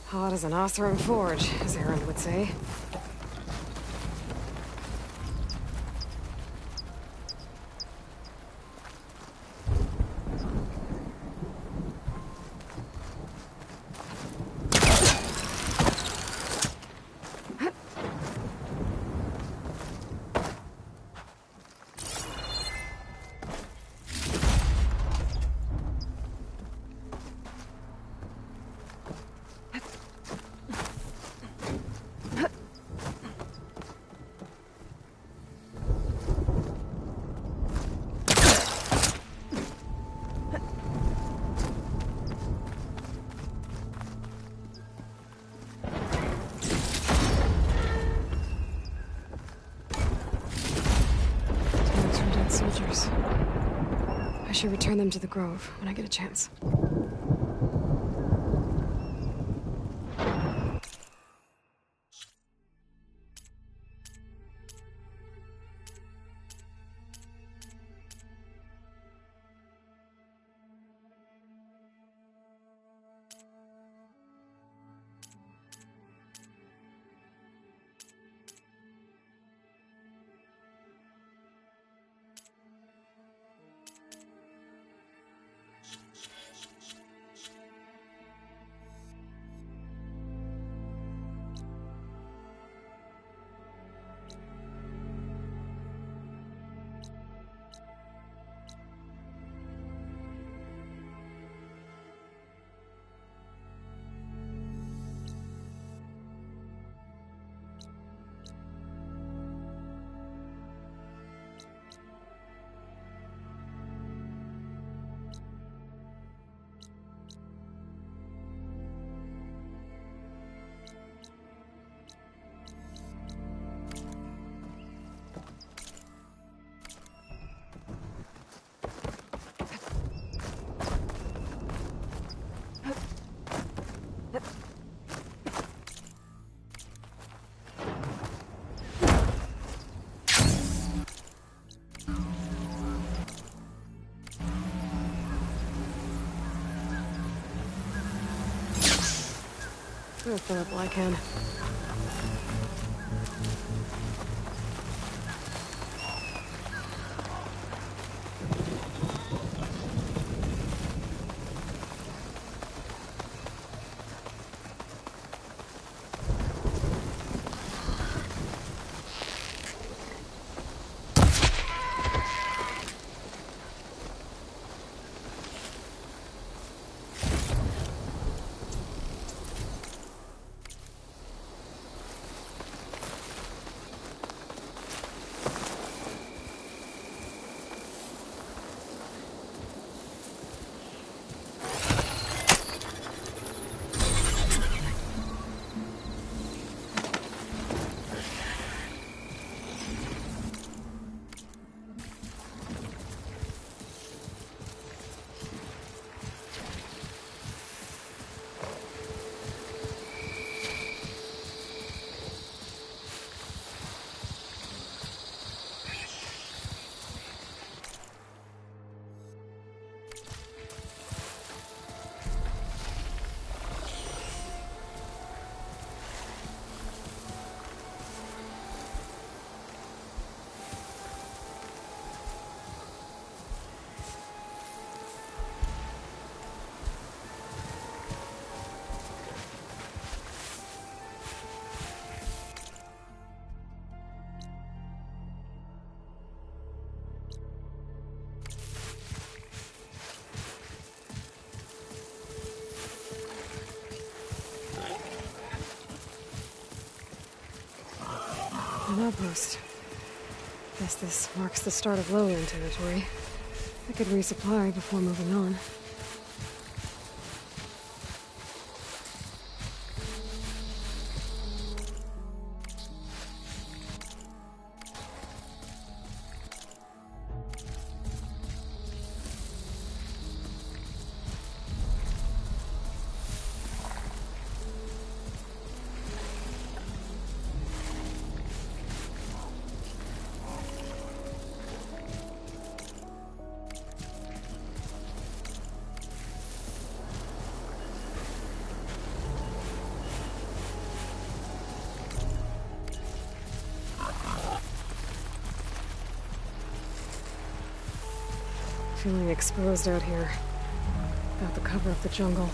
Hot as an Oseram forge, as Aaron would say. Soldiers. I should return them to the Grove when I get a chance. I'll fill up while I can. An outpost. Guess this marks the start of lowland territory. I could resupply before moving on. Feeling exposed out here. Without the cover of the jungle.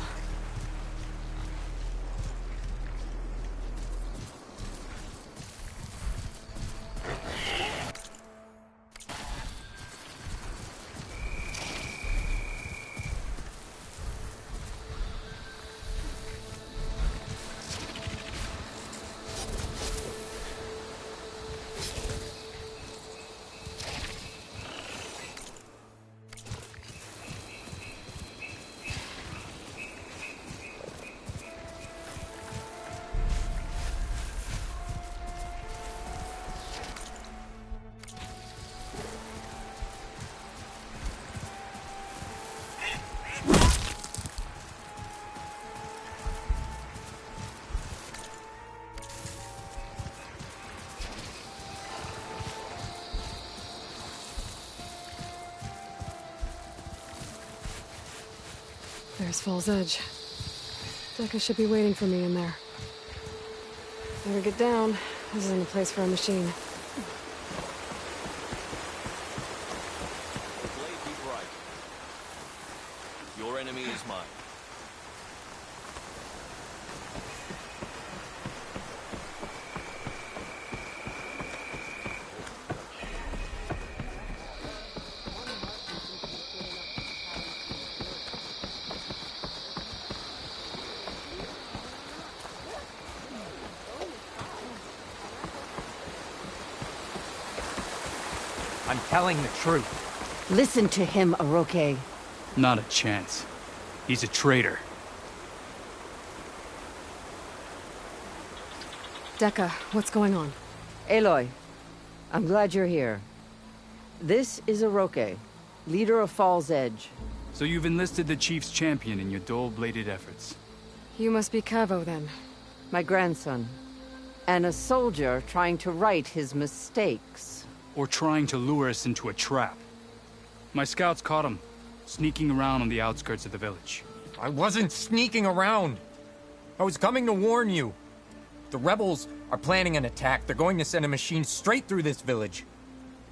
There's Fall's Edge. Dekka should be waiting for me in there. Better get down. This isn't a place for a machine. Blade be bright. Your enemy is mine. I'm telling the truth. Listen to him, Oroke. Not a chance. He's a traitor. Dekka, what's going on? Aloy, I'm glad you're here. This is Oroke, leader of Fall's Edge. So you've enlisted the Chief's champion in your dull-bladed efforts. You must be Cavo, then. My grandson. And a soldier trying to right his mistakes. Or trying to lure us into a trap. My scouts caught him, sneaking around on the outskirts of the village. I wasn't sneaking around. I was coming to warn you. The rebels are planning an attack. They're going to send a machine straight through this village.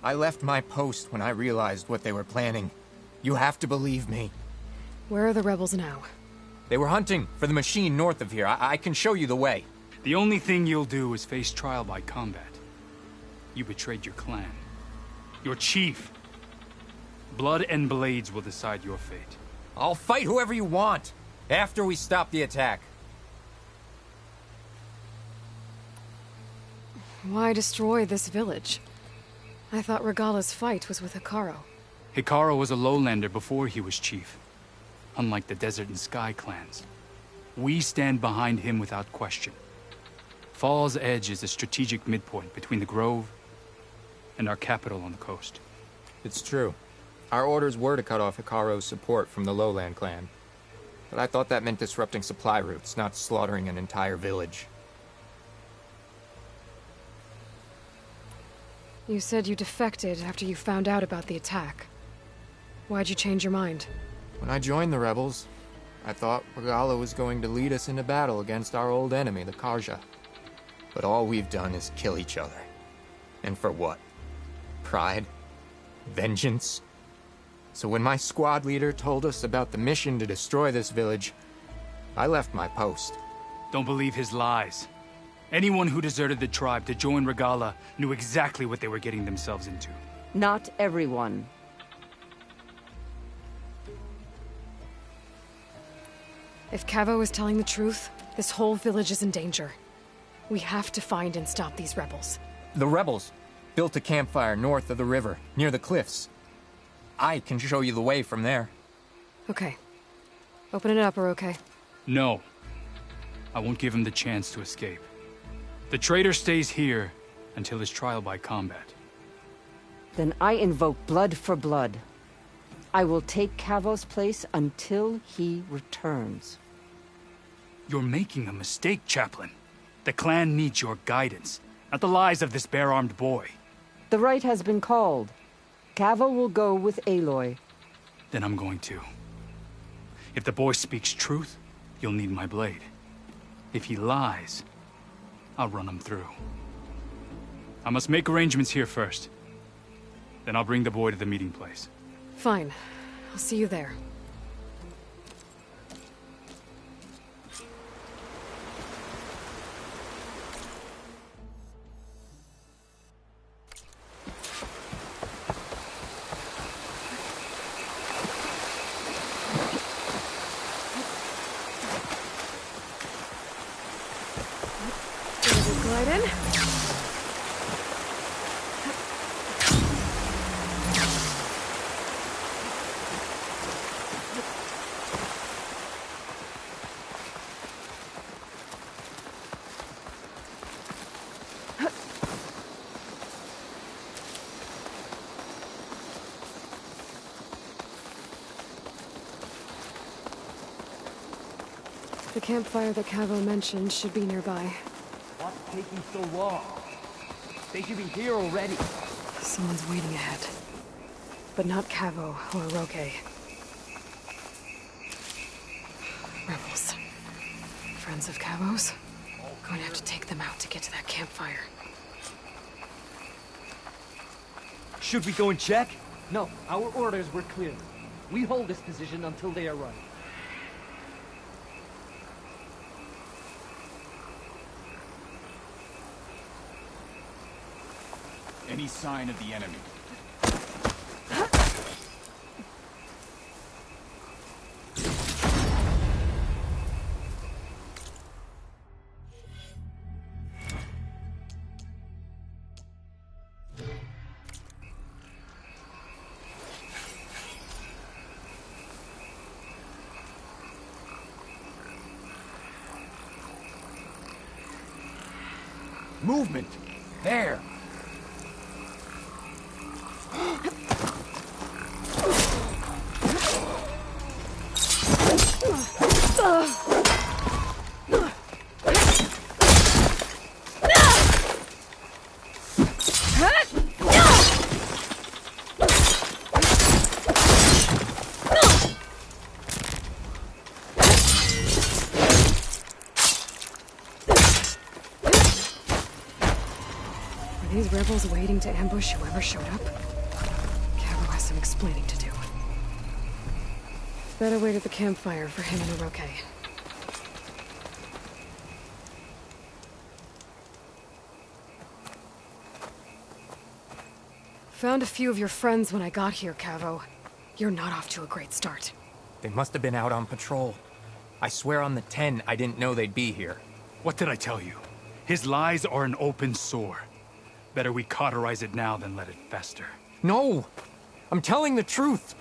I left my post when I realized what they were planning. You have to believe me. Where are the rebels now? They were hunting for the machine north of here. I can show you the way. The only thing you'll do is face trial by combat. You betrayed your clan. Your chief. Blood and blades will decide your fate. I'll fight whoever you want, after we stop the attack. Why destroy this village? I thought Regalla's fight was with Hekarro. Hekarro was a lowlander before he was chief. Unlike the Desert and Sky clans. We stand behind him without question. Fall's Edge is a strategic midpoint between the Grove and our capital on the coast. It's true. Our orders were to cut off Hekarro's support from the Lowland clan. But I thought that meant disrupting supply routes, not slaughtering an entire village. You said you defected after you found out about the attack. Why'd you change your mind? When I joined the rebels, I thought Regalla was going to lead us into battle against our old enemy, the Carja. But all we've done is kill each other. And for what? Pride? Vengeance? So when my squad leader told us about the mission to destroy this village, I left my post. Don't believe his lies. Anyone who deserted the tribe to join Regalla knew exactly what they were getting themselves into. Not everyone. If Cavo is telling the truth, this whole village is in danger. We have to find and stop these rebels. The rebels built a campfire north of the river, near the cliffs. I can show you the way from there. Okay. Open it up, Oroke. No. I won't give him the chance to escape. The traitor stays here until his trial by combat. Then I invoke blood for blood. I will take Cavo's place until he returns. You're making a mistake, Chaplain. The clan needs your guidance, not the lies of this bare-armed boy. The right has been called. Cavo will go with Aloy. Then I'm going to. If the boy speaks truth, you'll need my blade. If he lies, I'll run him through. I must make arrangements here first. Then I'll bring the boy to the meeting place. Fine. I'll see you there. Glide in. The campfire that Cavo mentioned should be nearby. What's taking so long? They should be here already. Someone's waiting ahead. But not Cavo or Roque. Rebels. Friends of Cavo's. Going to have to take them out to get to that campfire. Should we go and check? No, our orders were clear. We hold this position until they arrive. Any sign of the enemy? Movement! There! Are these rebels waiting to ambush whoever showed up? Cavo has some explaining to do. Better wait at the campfire for him and Roque. Found a few of your friends when I got here, Cavo. You're not off to a great start. They must have been out on patrol. I swear on the 10, I didn't know they'd be here. What did I tell you? His lies are an open sore. Better we cauterize it now than let it fester. No! I'm telling the truth!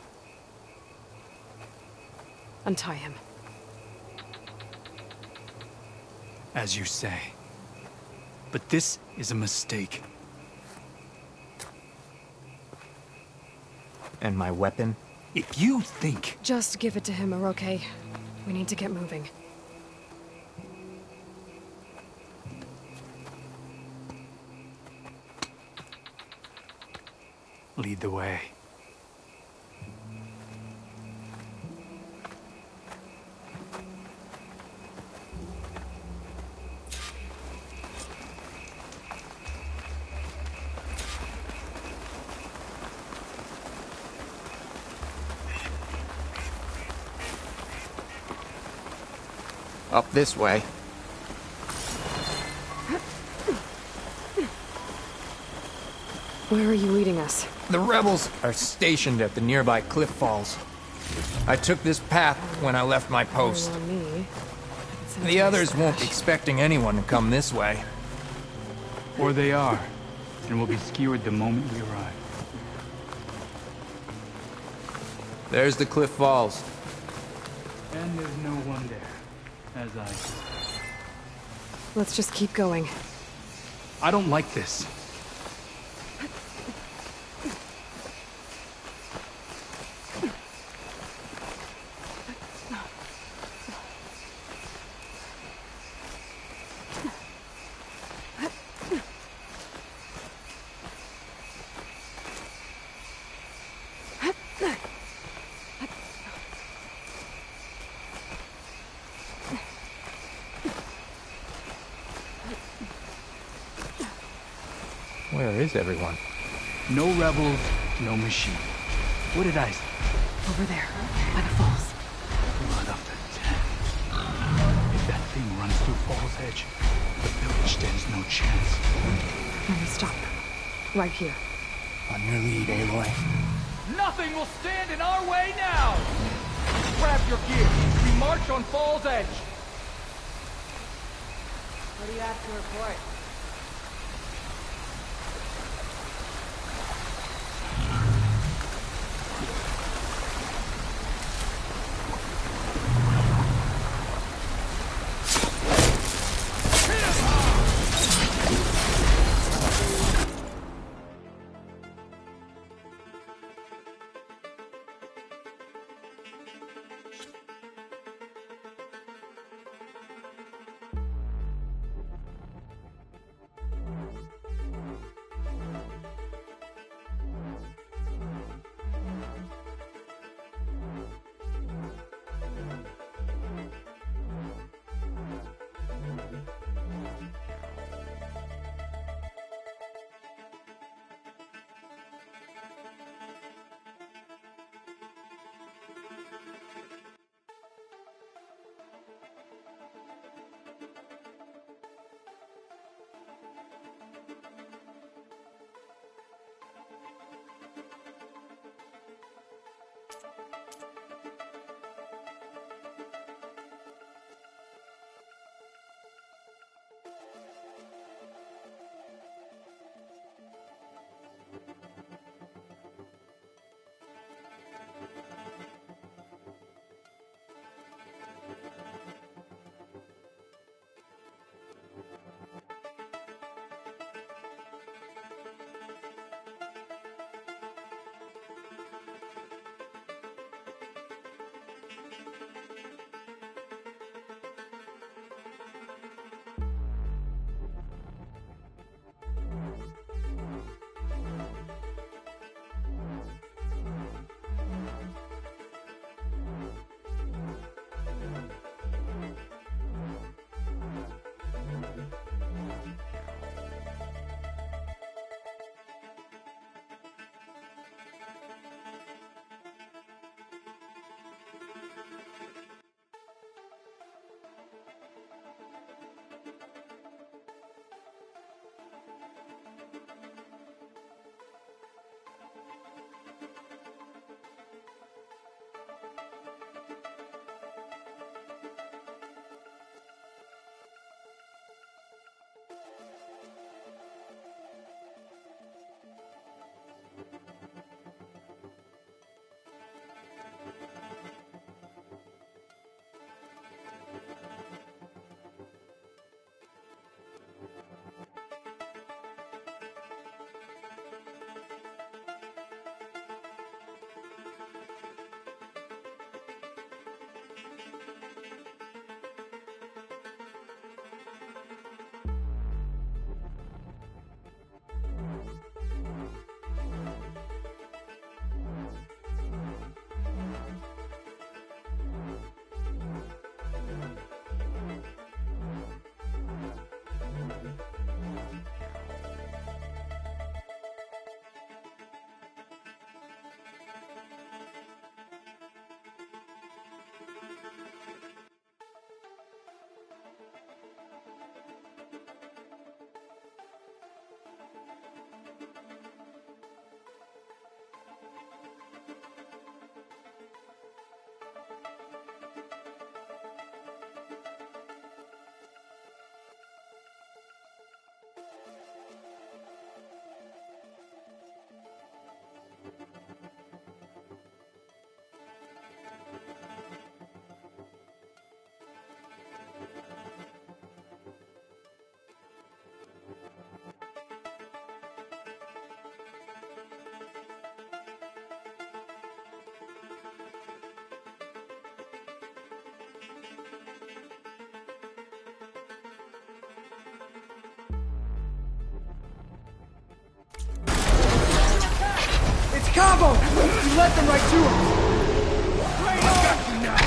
Untie him. As you say. But this is a mistake. And my weapon? If you think... Just give it to him, Roque. We need to get moving. Lead the way. Up this way. Where are you leading us? The rebels are stationed at the nearby cliff falls. I took this path when I left my post. On me. The others won't be expecting anyone to come this way. Or they are, and will be skewered the moment we arrive. There's the cliff falls. And there's no one there, as I see. Let's just keep going. I don't like this. Where is everyone? No rebels, no machine. What did I say? Over there, by the falls. Blood of the Ten. If that thing runs through Fall's Edge, the village stands no chance. Let me stop them. Right here. On your lead, Aloy. Nothing will stand in our way now! Grab your gear. We march on Fall's Edge. What do you have to report? Cabo! You led them right to us! Right on! Got you now!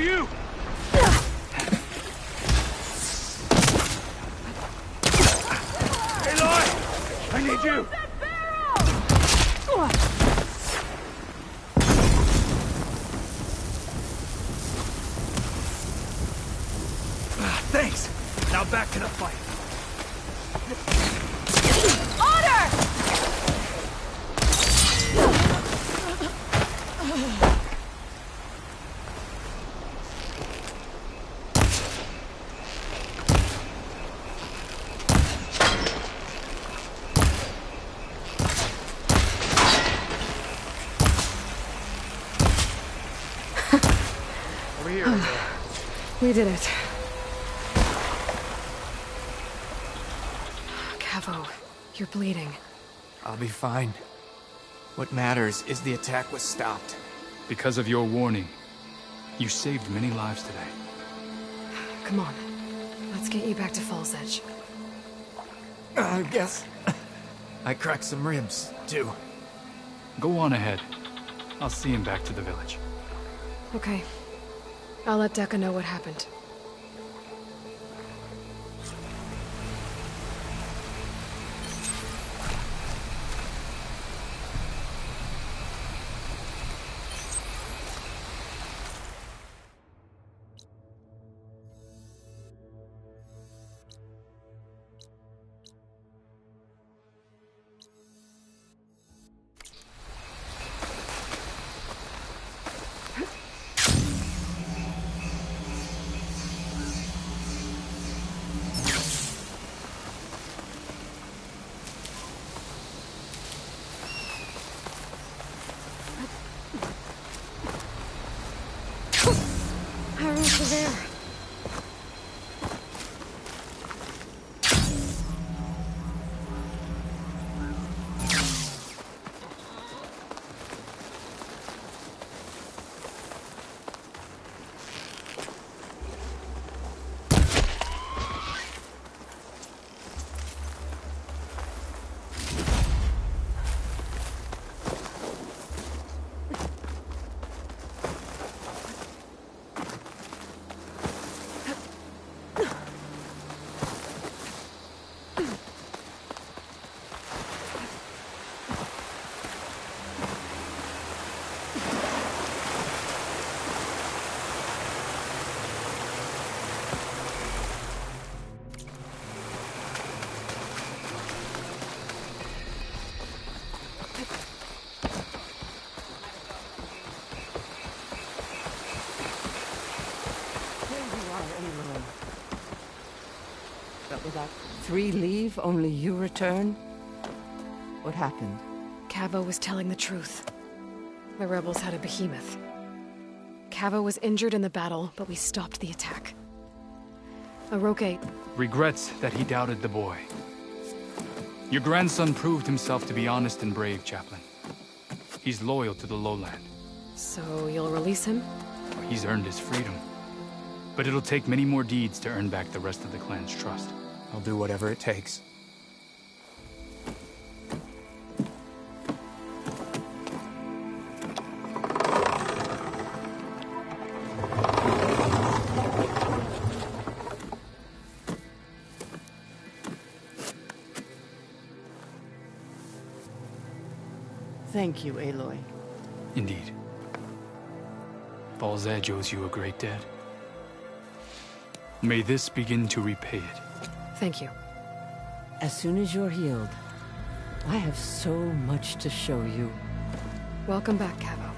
you! Aloy! I need you! Thanks! Now back to the fight. Over here. We did it. Cavo, you're bleeding. I'll be fine. What matters is the attack was stopped. Because of your warning, you saved many lives today. Come on. Let's get you back to Falls Edge. I guess I cracked some ribs, too. Go on ahead. I'll see him back to the village. Okay. I'll let Dekka know what happened. Arrows are there. But without 3 leave, only you return? What happened? Cavo was telling the truth. The rebels had a behemoth. Cavo was injured in the battle, but we stopped the attack. Aroke... Regrets that he doubted the boy. Your grandson proved himself to be honest and brave, Chaplain. He's loyal to the lowland. So you'll release him? He's earned his freedom. But it'll take many more deeds to earn back the rest of the clan's trust. I'll do whatever it takes. Thank you, Aloy. Indeed. Falls Edge owes you a great debt. May this begin to repay it. Thank you. As soon as you're healed, I have so much to show you. Welcome back, Cavo.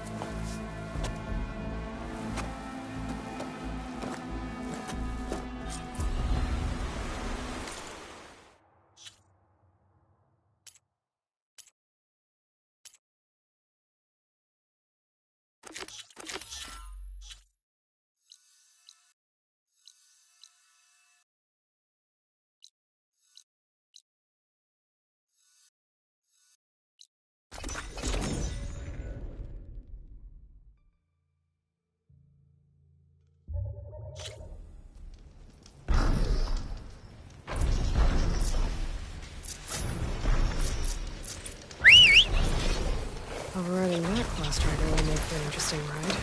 Overriding that Claw Strider will make for an interesting ride.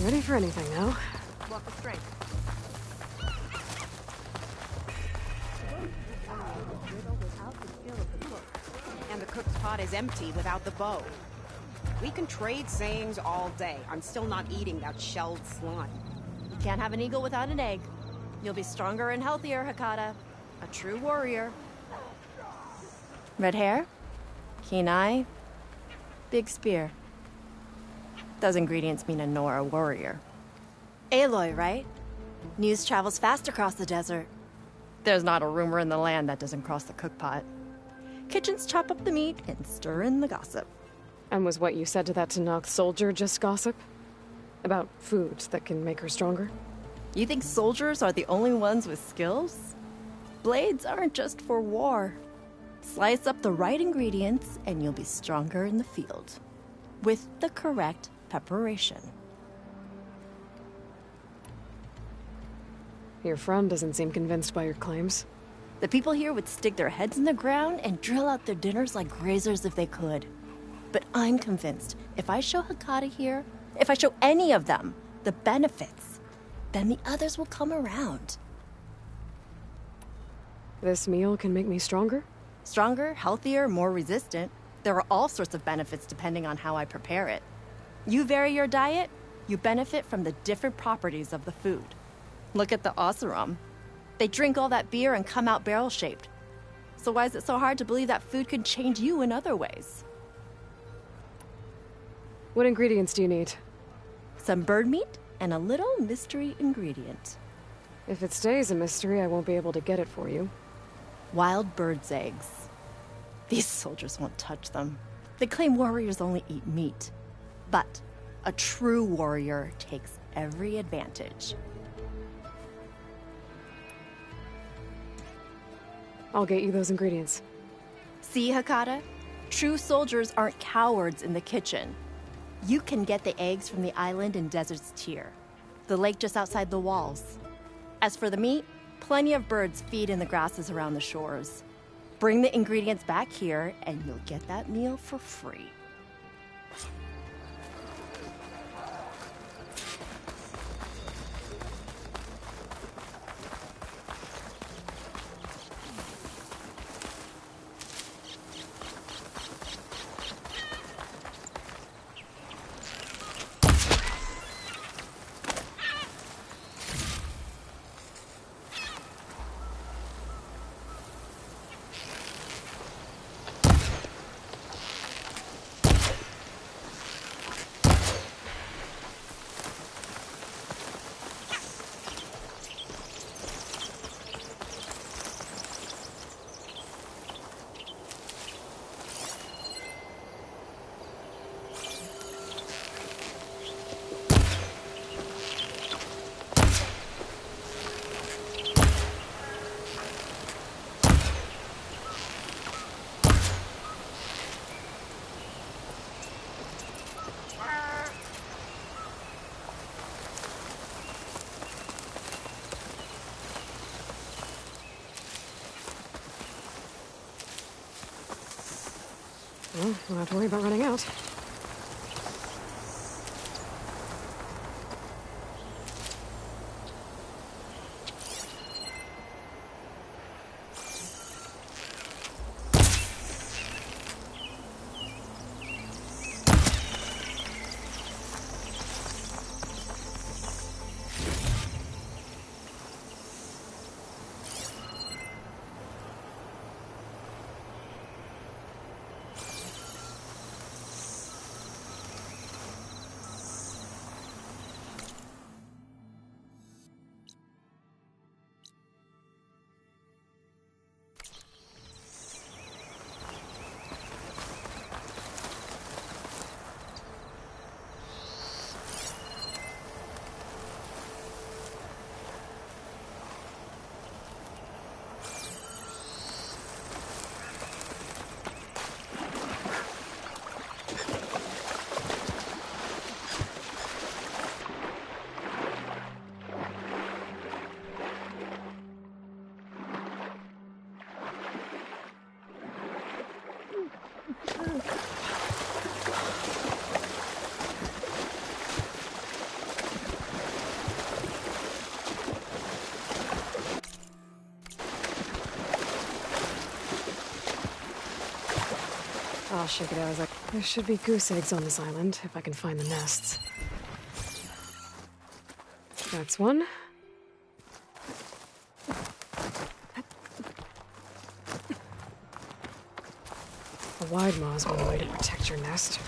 Ready for anything now. Walk with strength. And the cook's pot is empty without the bow. We can trade sayings all day. I'm still not eating that shelled slime. You can't have an eagle without an egg. You'll be stronger and healthier, Hakata. A true warrior. Red hair, keen eye, big spear. Those ingredients mean a Nora warrior. Aloy, right? News travels fast across the desert. There's not a rumor in the land that doesn't cross the cookpot. Kitchens chop up the meat and stir in the gossip. And was what you said to that Tanakh soldier just gossip? About foods that can make her stronger? You think soldiers are the only ones with skills? Blades aren't just for war. Slice up the right ingredients and you'll be stronger in the field. With the correct preparation. Your friend doesn't seem convinced by your claims. The people here would stick their heads in the ground and drill out their dinners like grazers if they could. But I'm convinced if I show Hakata here, if I show any of them the benefits, then the others will come around. This meal can make me stronger? Stronger, healthier, more resistant. There are all sorts of benefits depending on how I prepare it. You vary your diet, you benefit from the different properties of the food. Look at the Oseram. They drink all that beer and come out barrel-shaped. So why is it so hard to believe that food could change you in other ways? What ingredients do you need? Some bird meat and a little mystery ingredient. If it stays a mystery, I won't be able to get it for you. Wild bird's eggs. These soldiers won't touch them. They claim warriors only eat meat. But a true warrior takes every advantage. I'll get you those ingredients. See, Hakata? True soldiers aren't cowards in the kitchen. You can get the eggs from the island in Desert's Tier, the lake just outside the walls. As for the meat, plenty of birds feed in the grasses around the shores. Bring the ingredients back here, and you'll get that meal for free. Well, don't have to worry about running out. I'll shake it out as I... There should be goose eggs on this island, if I can find the nests. That's one. A wide maw is one way to protect your nest.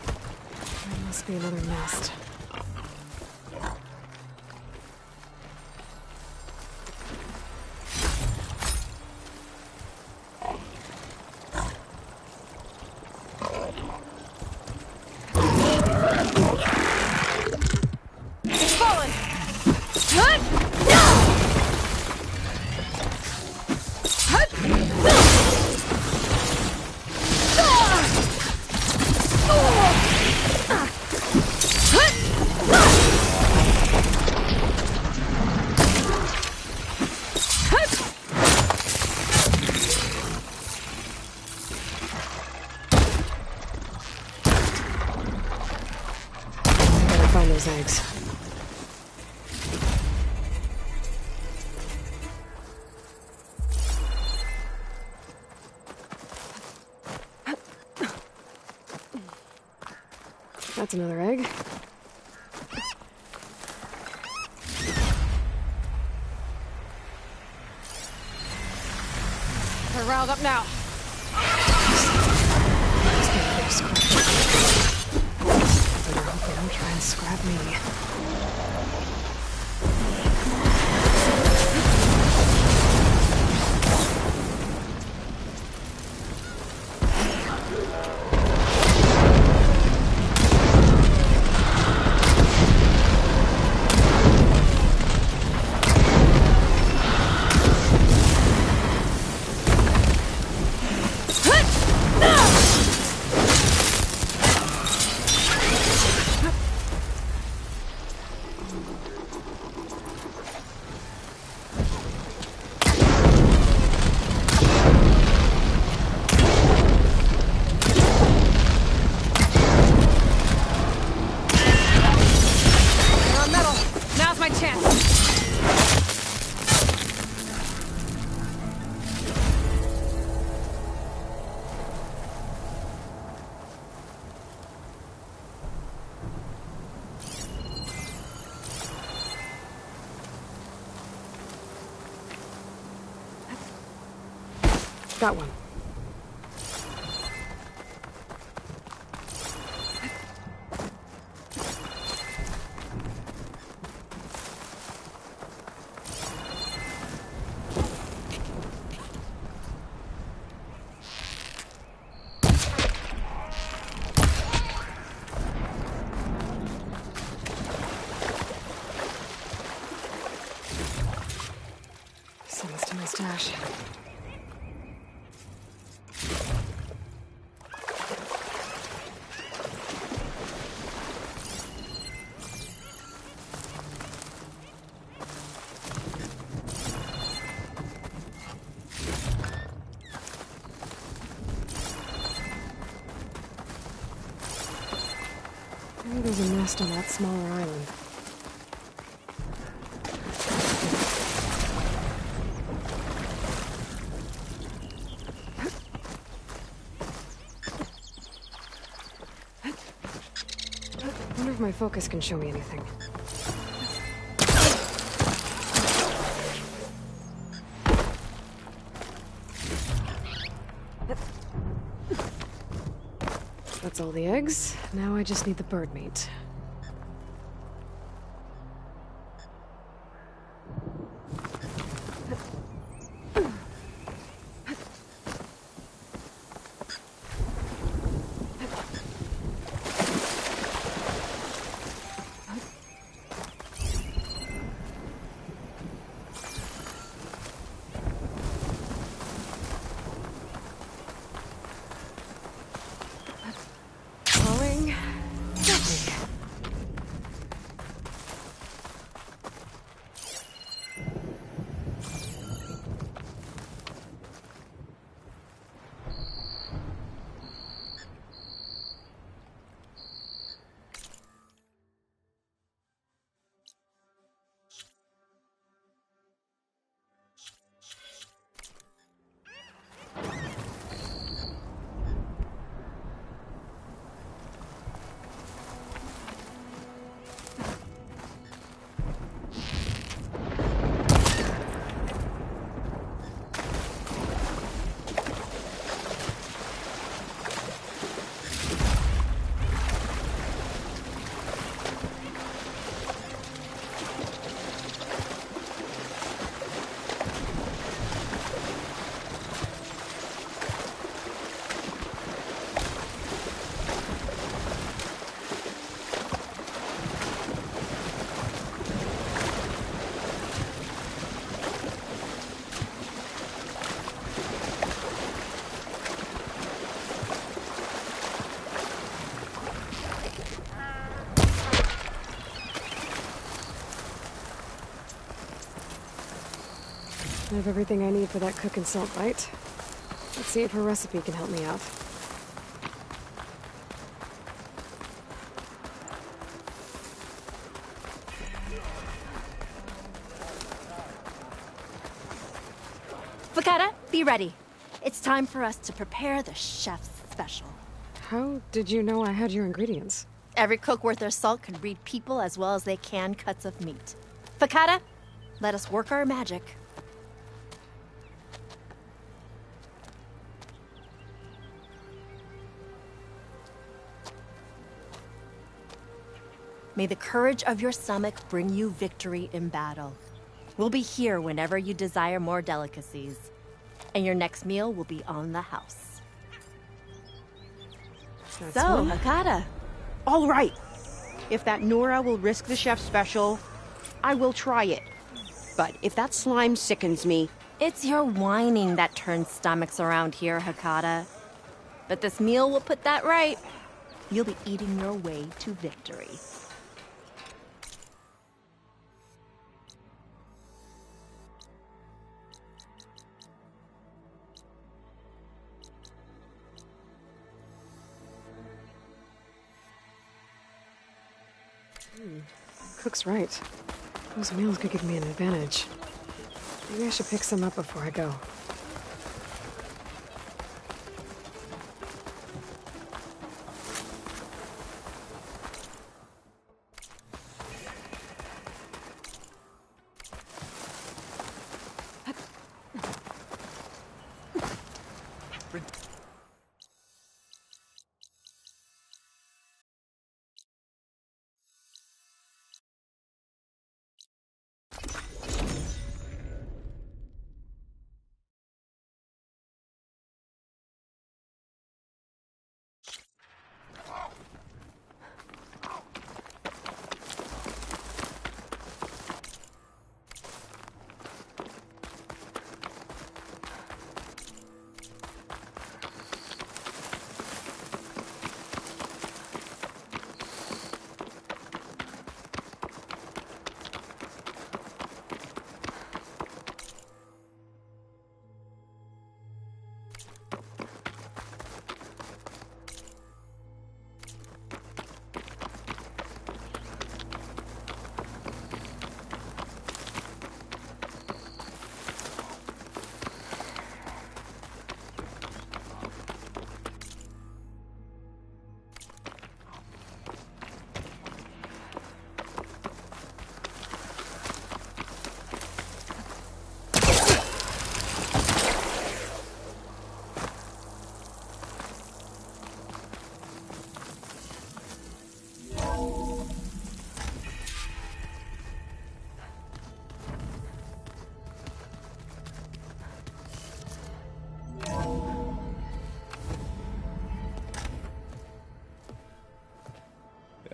There must be another nest. Find those eggs. That's another egg. They're riled up now. Must be a big scratch. Better hope they don't try and scrap me. Got one. Sounds to my stash. Maybe there's a nest on that smaller island. I wonder if my focus can show me anything. That's all the eggs. Now I just need the bird meat. Nothing. I have everything I need for that cook and salt bite. Let's see if her recipe can help me out. Fakata, be ready. It's time for us to prepare the chef's special. How did you know I had your ingredients? Every cook worth their salt can read people as well as they can cuts of meat. Fakata, let us work our magic. May the courage of your stomach bring you victory in battle. We'll be here whenever you desire more delicacies. And your next meal will be on the house. That's So, one. Hakata. All right. If that Nora will risk the chef's special, I will try it. But if that slime sickens me... It's your whining that turns stomachs around here, Hakata. But this meal will put that right. You'll be eating your way to victory. Cook's right. Those meals could give me an advantage. Maybe I should pick some up before I go.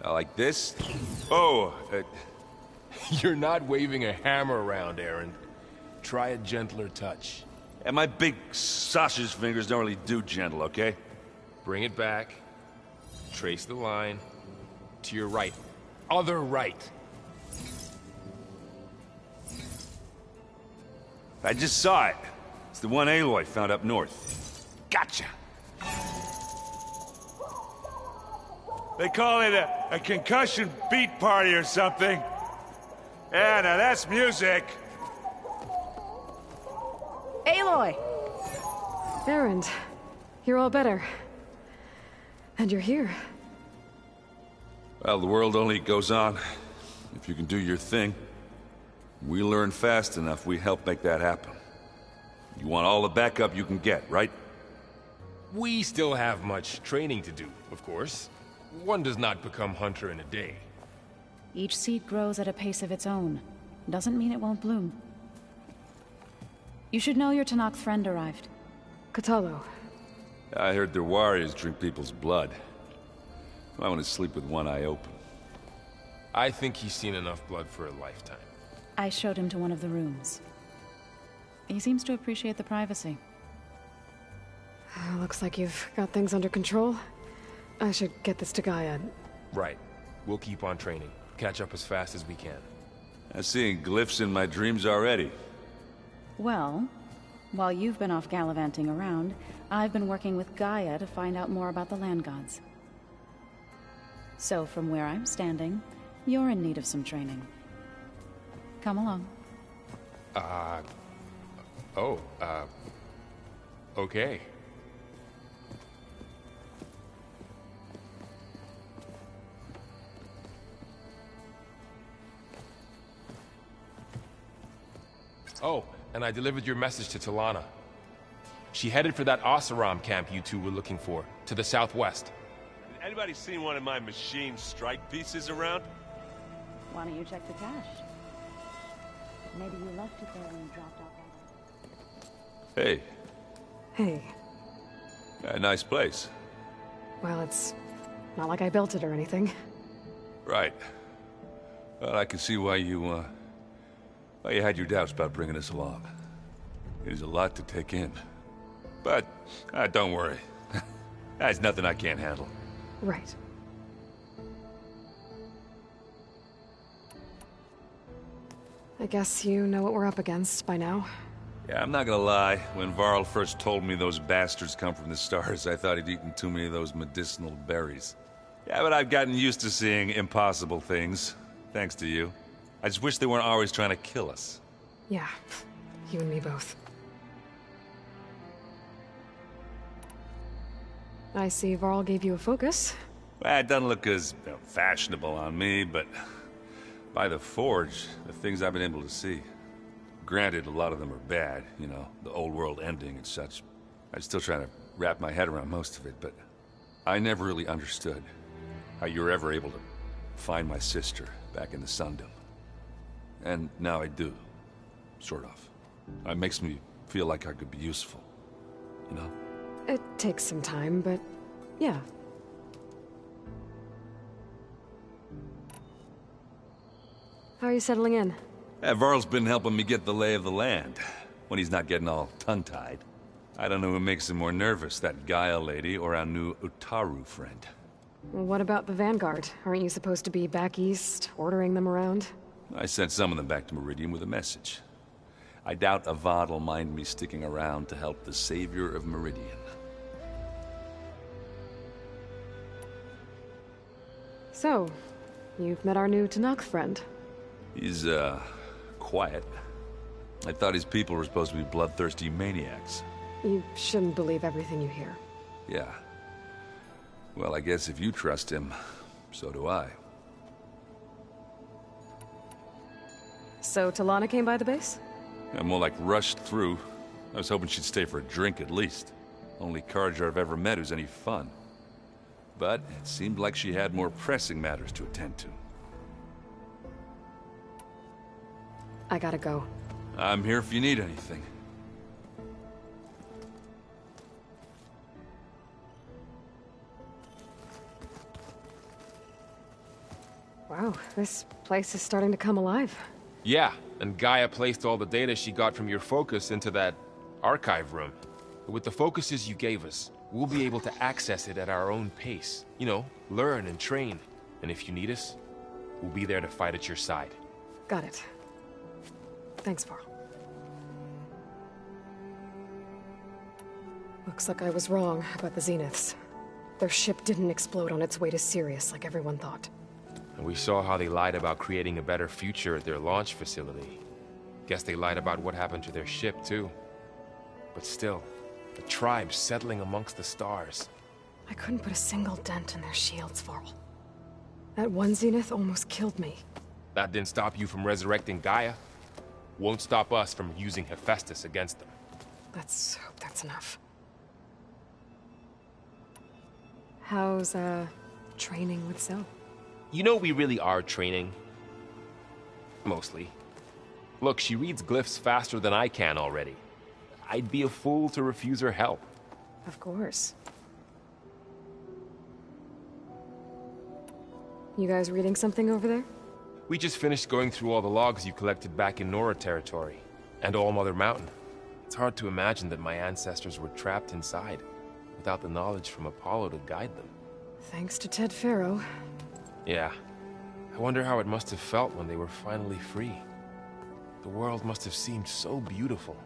Like this? Oh, You're not waving a hammer around, Aaron. Try a gentler touch. and my big sausage fingers don't really do gentle, okay? Bring it back. Trace the line. To your right. Other right. I just saw it. It's the one Aloy found up north. Gotcha! They call it a concussion beat party or something. Yeah, now that's music. Aloy! Erend, you're all better. And you're here. Well, the world only goes on if you can do your thing. We learn fast enough, we help make that happen. You want all the backup you can get, right? We still have much training to do, of course. One does not become hunter in a day. Each seed grows at a pace of its own. Doesn't mean it won't bloom. You should know your Tanakh friend arrived. Kotallo. I heard their warriors drink people's blood. I want to sleep with one eye open. I think he's seen enough blood for a lifetime. I showed him to one of the rooms. He seems to appreciate the privacy. Looks like you've got things under control. I should get this to Gaia. Right. We'll keep on training. Catch up as fast as we can. I'm seeing glyphs in my dreams already. Well, while you've been off gallivanting around, I've been working with Gaia to find out more about the land gods. So from where I'm standing, you're in need of some training. Come along. Okay. Oh, and I delivered your message to Talana. She headed for that Oseram camp you two were looking for, to the southwest. Anybody seen one of my machine strike pieces around? Why don't you check the cache? Maybe you left it there when you dropped off. Hey. Hey. A nice place. Well, it's not like I built it or anything. Right. Well, I can see why you had your doubts about bringing us along. It is a lot to take in. But, don't worry. That's nothing I can't handle. Right. I guess you know what we're up against by now. Yeah, I'm not gonna lie. When Varl first told me those bastards come from the stars, I thought he'd eaten too many of those medicinal berries. Yeah, but I've gotten used to seeing impossible things, thanks to you. I just wish they weren't always trying to kill us. Yeah, you and me both. I see Varl gave you a focus. Well, it doesn't look as fashionable on me, but by the Forge, the things I've been able to see. Granted, a lot of them are bad, you know, the old world ending and such. I'm still trying to wrap my head around most of it, but I never really understood how you were ever able to find my sister back in the Sundom. And now I do, sort of. It makes me feel like I could be useful, you know? It takes some time, but yeah. How are you settling in? Varl's been helping me get the lay of the land, when he's not getting all tongue-tied. I don't know who makes him more nervous, that Gaia lady or our new Utaru friend. Well, what about the Vanguard? Aren't you supposed to be back east, ordering them around? I sent some of them back to Meridian with a message. I doubt Avad will mind me sticking around to help the savior of Meridian. So, you've met our new Tenakth friend. He's, quiet. I thought his people were supposed to be bloodthirsty maniacs. You shouldn't believe everything you hear. Yeah. Well, I guess if you trust him, so do I. So Talana came by the base? Yeah, more like rushed through. I was hoping she'd stay for a drink at least. Only Carja I've ever met who's any fun. But it seemed like she had more pressing matters to attend to. I gotta go. I'm here if you need anything. Wow, this place is starting to come alive. Yeah, and Gaia placed all the data she got from your focus into that archive room. With the focuses you gave us, we'll be able to access it at our own pace. You know, learn and train. And if you need us, we'll be there to fight at your side. Got it. Thanks, Varl. Looks like I was wrong about the Zeniths. Their ship didn't explode on its way to Sirius like everyone thought. And we saw how they lied about creating a better future at their launch facility. Guess they lied about what happened to their ship, too. But still, the tribe settling amongst the stars. I couldn't put a single dent in their shields, Varl. That one Zenith almost killed me. That didn't stop you from resurrecting Gaia. Won't stop us from using Hephaestus against them. Let's hope that's enough. How's, training with Zoe? You know we really are training. Mostly. Look, she reads glyphs faster than I can already. I'd be a fool to refuse her help. Of course. You guys reading something over there? We just finished going through all the logs you collected back in Nora territory, and All Mother Mountain. It's hard to imagine that my ancestors were trapped inside, without the knowledge from Apollo to guide them. Thanks to Ted Faro. Yeah. I wonder how it must have felt when they were finally free. The world must have seemed so beautiful.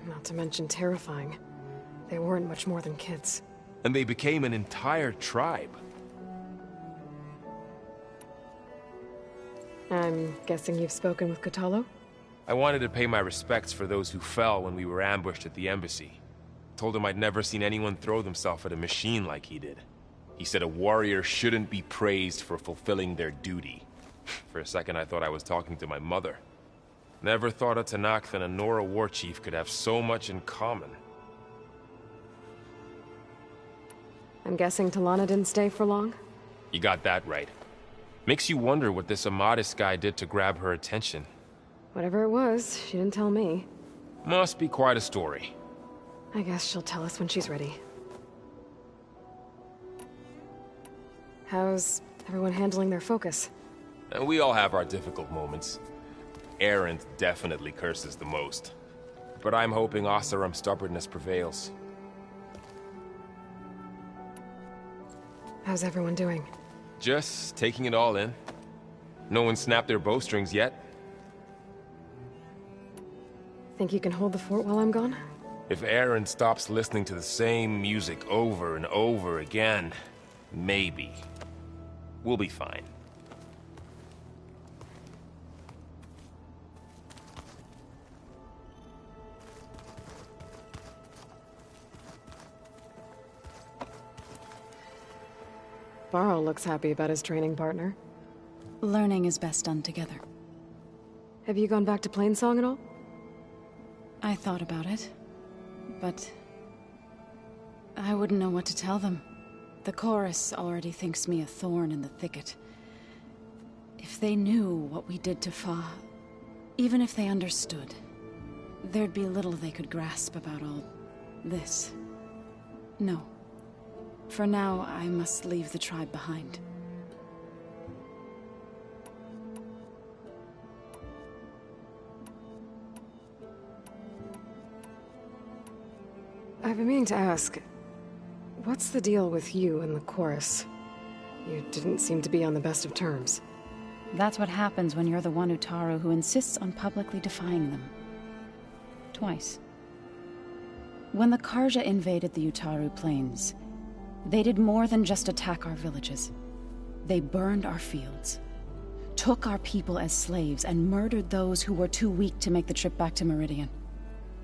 Not to mention terrifying. They weren't much more than kids. And they became an entire tribe. I'm guessing you've spoken with Kotallo? I wanted to pay my respects for those who fell when we were ambushed at the embassy. Told him I'd never seen anyone throw themselves at a machine like he did. He said a warrior shouldn't be praised for fulfilling their duty. For a second I thought I was talking to my mother. Never thought a Tenakth and a Nora war chief could have so much in common. I'm guessing T'Lana didn't stay for long? You got that right. Makes you wonder what this Amadis guy did to grab her attention. Whatever it was, she didn't tell me. Must be quite a story. I guess she'll tell us when she's ready. How's everyone handling their focus? And we all have our difficult moments. Erend definitely curses the most. But I'm hoping Oseram's stubbornness prevails. How's everyone doing? Just taking it all in. No one snapped their bowstrings yet. Think you can hold the fort while I'm gone? If Erend stops listening to the same music over and over again, maybe. We'll be fine. Varl looks happy about his training partner. Learning is best done together. Have you gone back to Plainsong at all? I thought about it, but I wouldn't know what to tell them. The chorus already thinks me a thorn in the thicket. If they knew what we did to Fa, even if they understood, there'd be little they could grasp about all this. No. For now, I must leave the tribe behind. I've been meaning to ask, what's the deal with you and the chorus? You didn't seem to be on the best of terms. That's what happens when you're the one Utaru who insists on publicly defying them. Twice. When the Carja invaded the Utaru plains, they did more than just attack our villages. They burned our fields, took our people as slaves, and murdered those who were too weak to make the trip back to Meridian.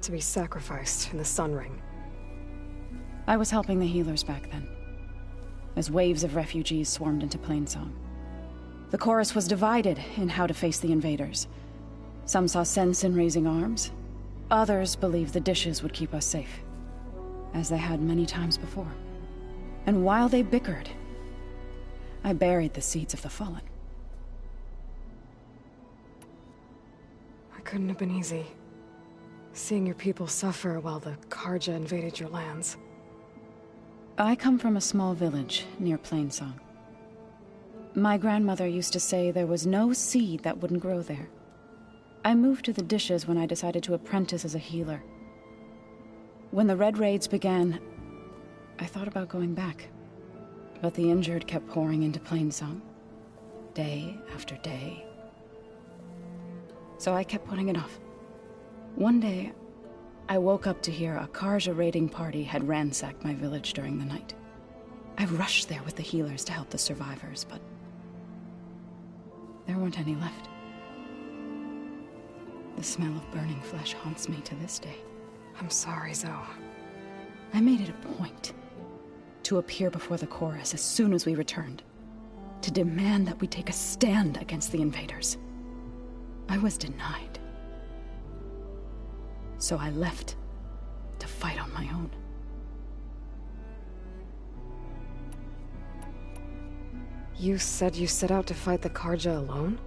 To be sacrificed in the Sun Ring. I was helping the healers back then, as waves of refugees swarmed into Plainsong. The chorus was divided in how to face the invaders. Some saw sense in raising arms. Others believed the dishes would keep us safe, as they had many times before. And while they bickered, I buried the seeds of the Fallen. It couldn't have been easy. Seeing your people suffer while the Carja invaded your lands. I come from a small village near Plainsong. My grandmother used to say there was no seed that wouldn't grow there. I moved to the dishes when I decided to apprentice as a healer. When the Red Raids began, I thought about going back. But the injured kept pouring into Plainsong, day after day. So I kept putting it off. One day, I woke up to hear a Carja raiding party had ransacked my village during the night. I rushed there with the healers to help the survivors, but there weren't any left. The smell of burning flesh haunts me to this day. I'm sorry, Zoe. I made it a point to appear before the chorus as soon as we returned, to demand that we take a stand against the invaders. I was denied. So I left to fight on my own. You said you set out to fight the Carja alone?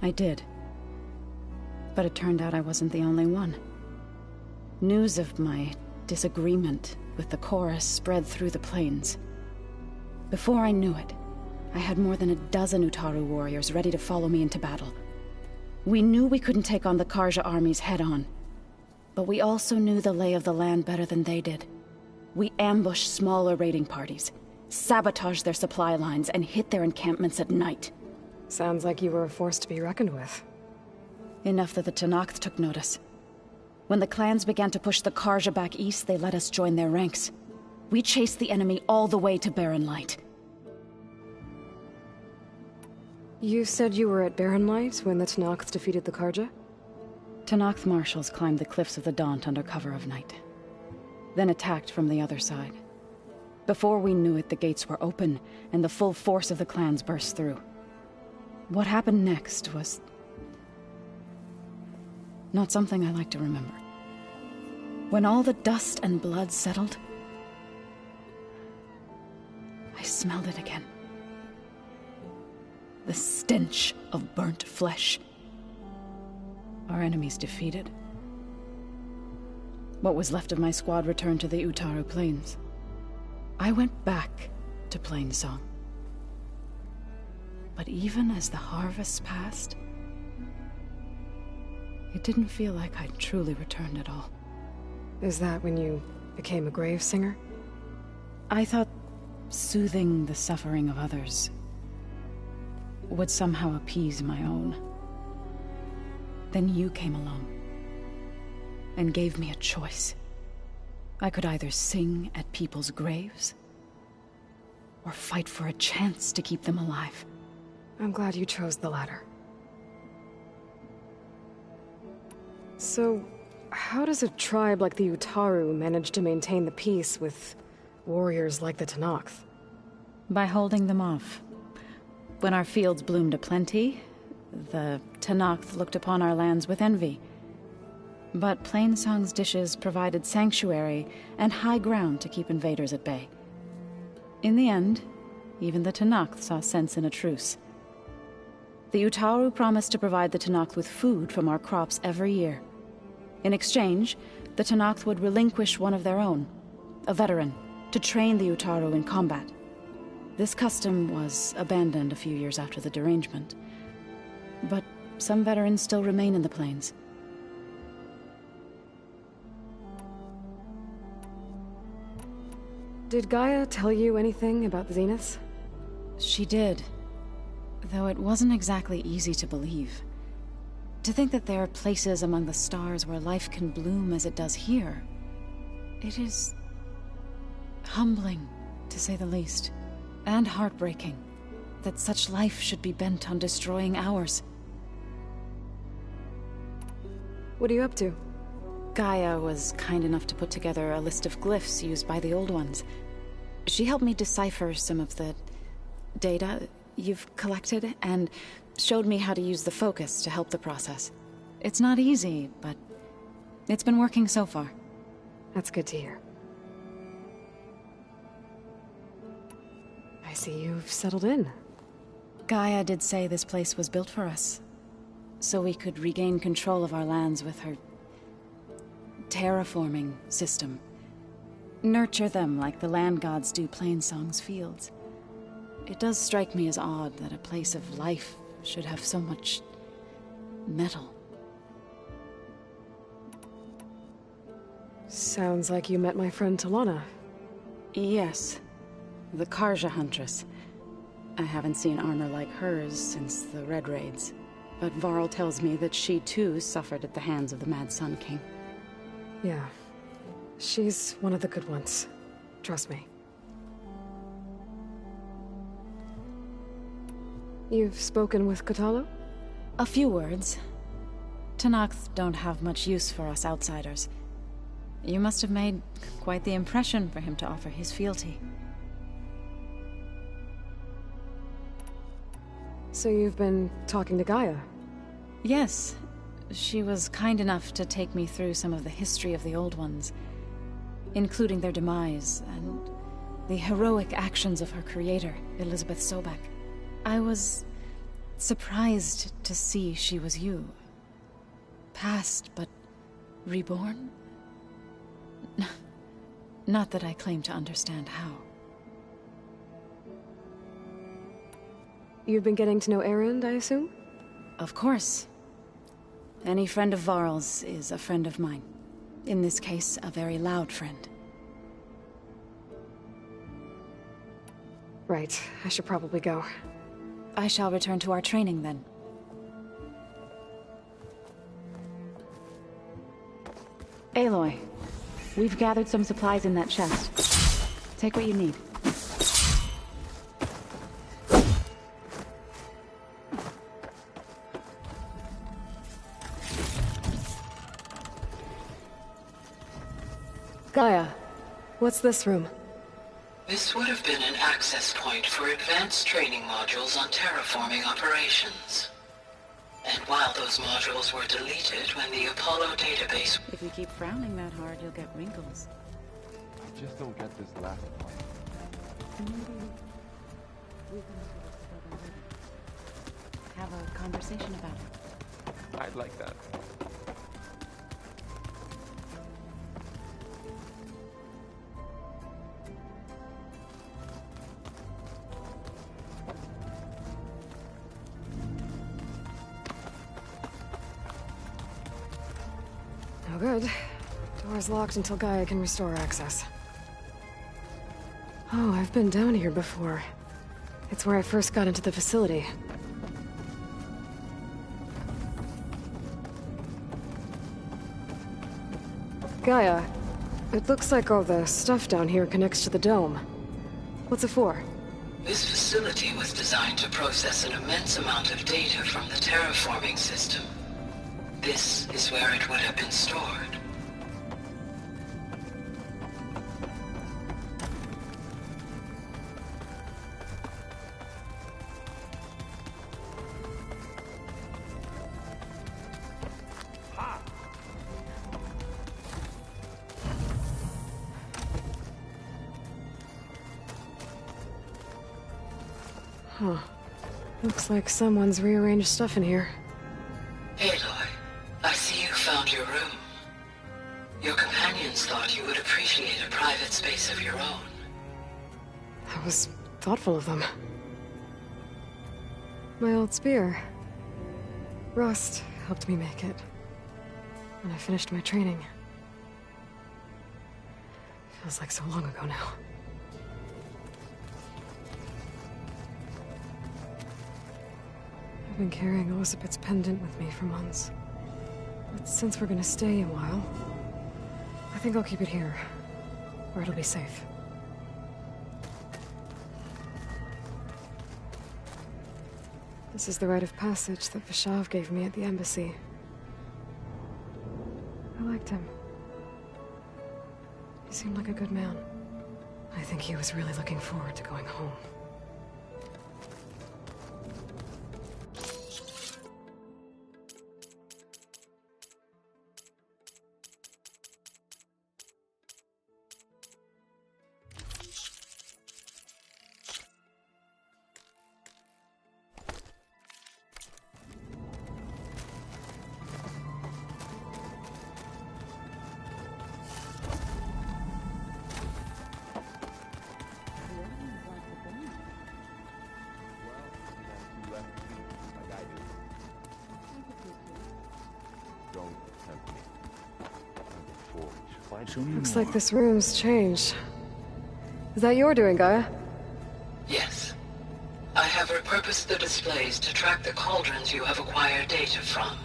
I did. But it turned out I wasn't the only one. News of my disagreement with the chorus spread through the plains. Before I knew it, I had more than a dozen Utaru warriors ready to follow me into battle. We knew we couldn't take on the Carja armies head-on, but we also knew the lay of the land better than they did. We ambushed smaller raiding parties, sabotaged their supply lines, and hit their encampments at night. Sounds like you were a force to be reckoned with. Enough that the Tenakth took notice. When the clans began to push the Carja back east, they let us join their ranks. We chased the enemy all the way to Barren Light. You said you were at Barren Light when the Tenakth defeated the Carja? Tenakth marshals climbed the cliffs of the Daunt under cover of night, then attacked from the other side. Before we knew it, the gates were open, and the full force of the clans burst through. What happened next was not something I like to remember. When all the dust and blood settled, I smelled it again. The stench of burnt flesh. Our enemies defeated. What was left of my squad returned to the Utaru Plains. I went back to Plainsong. But even as the harvest passed, it didn't feel like I'd truly returned at all. Is that when you became a grave singer? I thought soothing the suffering of others would somehow appease my own. Then you came along and gave me a choice. I could either sing at people's graves or fight for a chance to keep them alive. I'm glad you chose the latter. So, how does a tribe like the Utaru manage to maintain the peace with warriors like the Tenakth? By holding them off. When our fields bloomed aplenty, the Tenakth looked upon our lands with envy. But Plainsong's dishes provided sanctuary and high ground to keep invaders at bay. In the end, even the Tenakth saw sense in a truce. The Utaru promised to provide the Tenakth with food from our crops every year. In exchange, the Tenakth would relinquish one of their own, a veteran, to train the Utaru in combat. This custom was abandoned a few years after the derangement. But some veterans still remain in the plains. Did Gaia tell you anything about the Zeniths? She did. Though it wasn't exactly easy to believe. To think that there are places among the stars where life can bloom as it does here. It is humbling, to say the least. And heartbreaking that such life should be bent on destroying ours. What are you up to? Gaia was kind enough to put together a list of glyphs used by the Old Ones. She helped me decipher some of the data you've collected, and showed me how to use the focus to help the process. It's not easy, but it's been working so far. That's good to hear. I see you've settled in. Gaia did say this place was built for us, so we could regain control of our lands with her terraforming system. Nurture them like the land gods do Plainsong's fields. It does strike me as odd that a place of life should have so much metal. Sounds like you met my friend Talana. Yes. The Carja Huntress. I haven't seen armor like hers since the Red Raids, but Varl tells me that she too suffered at the hands of the Mad Sun King. Yeah. She's one of the good ones. Trust me. You've spoken with Kotallo? A few words. Tenakth don't have much use for us outsiders. You must have made quite the impression for him to offer his fealty. So you've been talking to Gaia? Yes. She was kind enough to take me through some of the history of the Old Ones, including their demise and the heroic actions of her creator, Elizabeth Sobek. I was surprised to see she was you. Past, but reborn? Not that I claim to understand how. You've been getting to know Erend, I assume? Of course. Any friend of Varl's is a friend of mine. In this case, a very loud friend. Right. I should probably go. I shall return to our training then. Aloy, we've gathered some supplies in that chest. Take what you need. Gaia, what's this room? This would have been an access point for advanced training modules on terraforming operations. And while those modules were deleted when the Apollo database... If you keep frowning that hard, you'll get wrinkles. I just don't get this last part. Have a conversation about it. I'd like that. No good. Door's locked until Gaia can restore access. Oh, I've been down here before. It's where I first got into the facility. Gaia, it looks like all the stuff down here connects to the dome. What's it for? This facility was designed to process an immense amount of data from the terraforming system. This is where it would have been stored. Huh. Looks like someone's rearranged stuff in here. Aloy, I see you found your room. Your companions thought you would appreciate a private space of your own. That was thoughtful of them. My old spear. Rust helped me make it. When I finished my training. Feels like so long ago now. I've been carrying Elizabeth's pendant with me for months. But since we're gonna stay a while, I think I'll keep it here, where it'll be safe. This is the rite of passage that Vishav gave me at the embassy. I liked him. He seemed like a good man. I think he was really looking forward to going home. Looks like this room's changed. Is that your doing, Gaia? Yes. I have repurposed the displays to track the cauldrons you have acquired data from.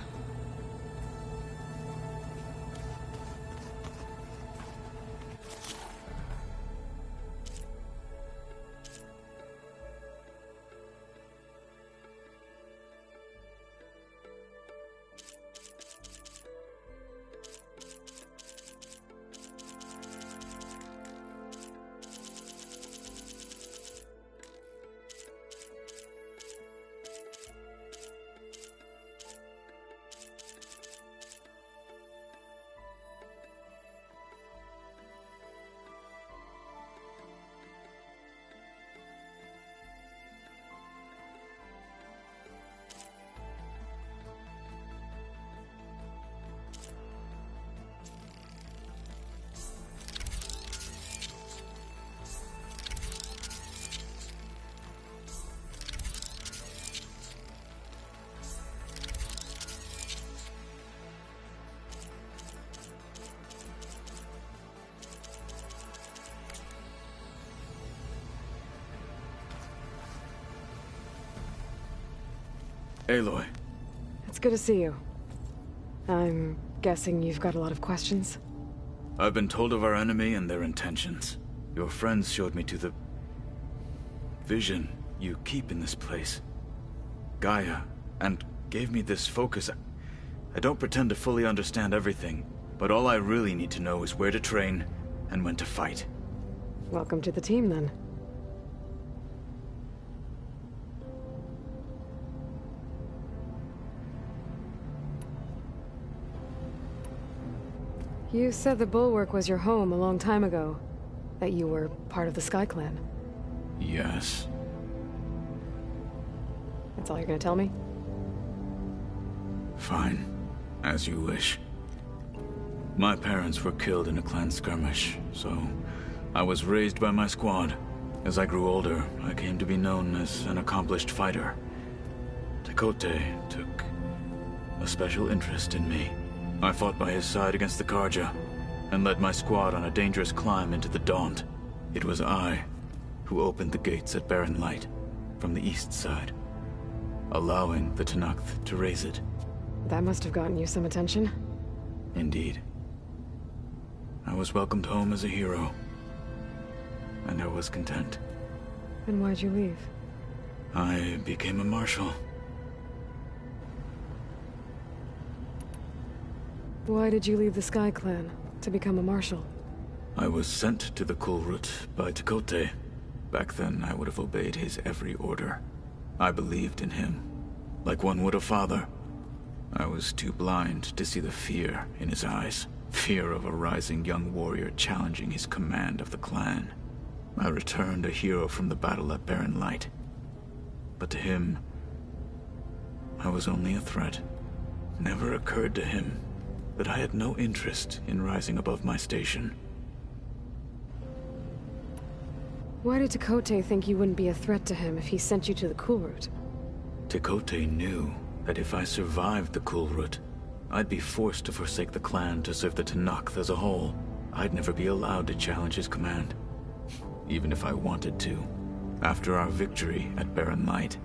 Aloy. It's good to see you. I'm guessing you've got a lot of questions? I've been told of our enemy and their intentions. Your friends showed me to the vision you keep in this place, Gaia, and gave me this focus. I don't pretend to fully understand everything, but all I really need to know is where to train and when to fight. Welcome to the team, then. You said the Bulwark was your home a long time ago. That you were part of the Sky Clan. Yes. That's all you're gonna tell me? Fine. As you wish. My parents were killed in a clan skirmish, so I was raised by my squad. As I grew older, I came to be known as an accomplished fighter. Tekotteh took a special interest in me. I fought by his side against the Carja, and led my squad on a dangerous climb into the Daunt. It was I who opened the gates at Barren Light, from the east side, allowing the Tenakth to raise it. That must have gotten you some attention. Indeed. I was welcomed home as a hero, and I was content. Then why'd you leave? I became a marshal. Why did you leave the Sky Clan to become a marshal? I was sent to the Kulrut by Tekotteh. Back then, I would have obeyed his every order. I believed in him, like one would a father. I was too blind to see the fear in his eyes. Fear of a rising young warrior challenging his command of the clan. I returned a hero from the battle at Barren Light. But to him, I was only a threat. Never occurred to him that I had no interest in rising above my station. Why did Tekotteh think you wouldn't be a threat to him if he sent you to the Kulrut? Tekotteh knew that if I survived the Kulrut, I'd be forced to forsake the clan to serve the Tenakth as a whole. I'd never be allowed to challenge his command, even if I wanted to. After our victory at Barren Light,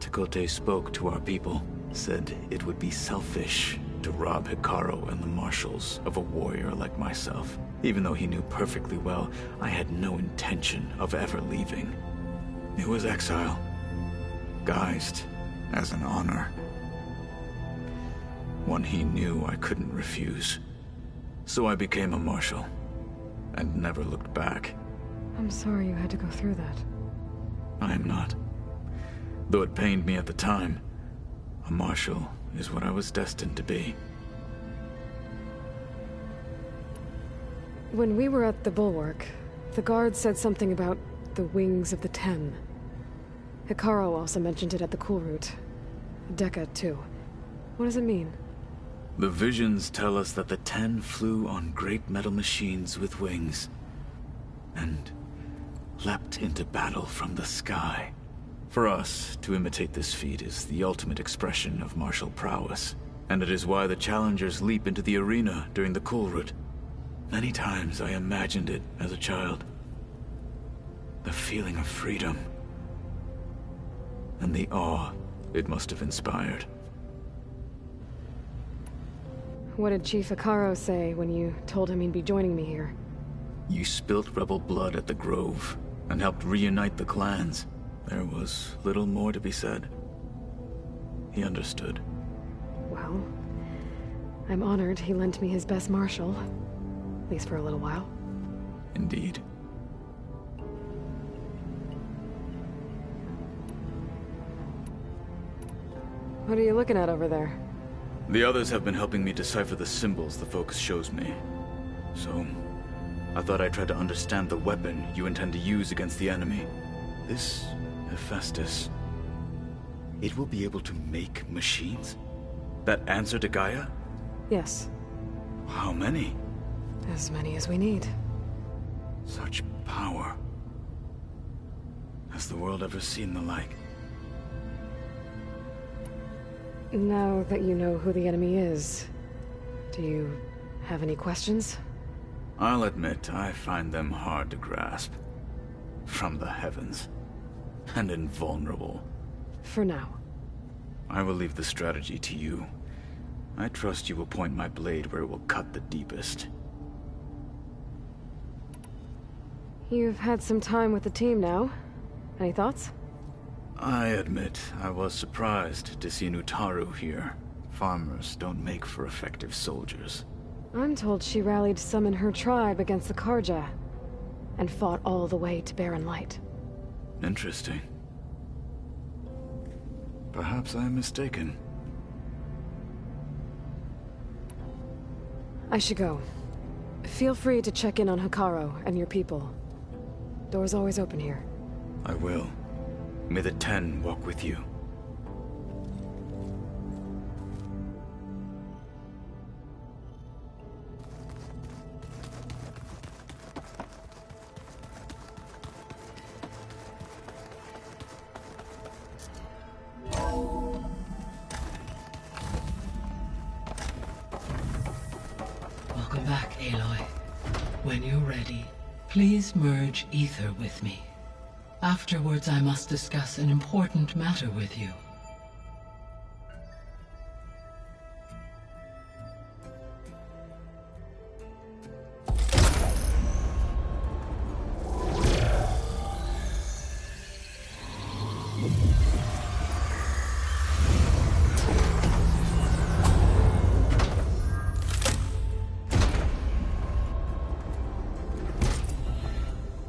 Tekotteh spoke to our people, said it would be selfish to rob Hekarro and the marshals of a warrior like myself, even though he knew perfectly well I had no intention of ever leaving. It was exile, guised as an honor. One he knew I couldn't refuse. So I became a marshal, and never looked back. I'm sorry you had to go through that. I am not. Though it pained me at the time, a marshal is what I was destined to be. When we were at the Bulwark, the guard said something about the Wings of the Ten. Hekarro also mentioned it at the Kulrut. Dekka, too. What does it mean? The visions tell us that the Ten flew on great metal machines with wings, and leapt into battle from the sky. For us, to imitate this feat is the ultimate expression of martial prowess, and it is why the challengers leap into the arena during the Kulrut. Many times I imagined it as a child. The feeling of freedom, and the awe it must have inspired. What did Chief Hekarro say when you told him he'd be joining me here? You spilt rebel blood at the Grove, and helped reunite the clans. There was little more to be said. He understood. Well, I'm honored he lent me his best marshal. At least for a little while. Indeed. What are you looking at over there? The others have been helping me decipher the symbols the Focus shows me. So, I thought I'd try to understand the weapon you intend to use against the enemy. This Hephaestus, it will be able to make machines? That answer to Gaia? Yes. How many? As many as we need. Such power. Has the world ever seen the like? Now that you know who the enemy is, do you have any questions? I'll admit, I find them hard to grasp. From the heavens. And invulnerable. For now. I will leave the strategy to you. I trust you will point my blade where it will cut the deepest. You've had some time with the team now. Any thoughts? I admit, I was surprised to see Nutaru here. Farmers don't make for effective soldiers. I'm told she rallied some in her tribe against the Karja, and fought all the way to Barren Light. Interesting. Perhaps I am mistaken. I should go. Feel free to check in on Hekarro and your people. Door's always open here. I will. May the Ten walk with you. Welcome back, Aloy. When you're ready, please merge Ether with me. Afterwards, I must discuss an important matter with you.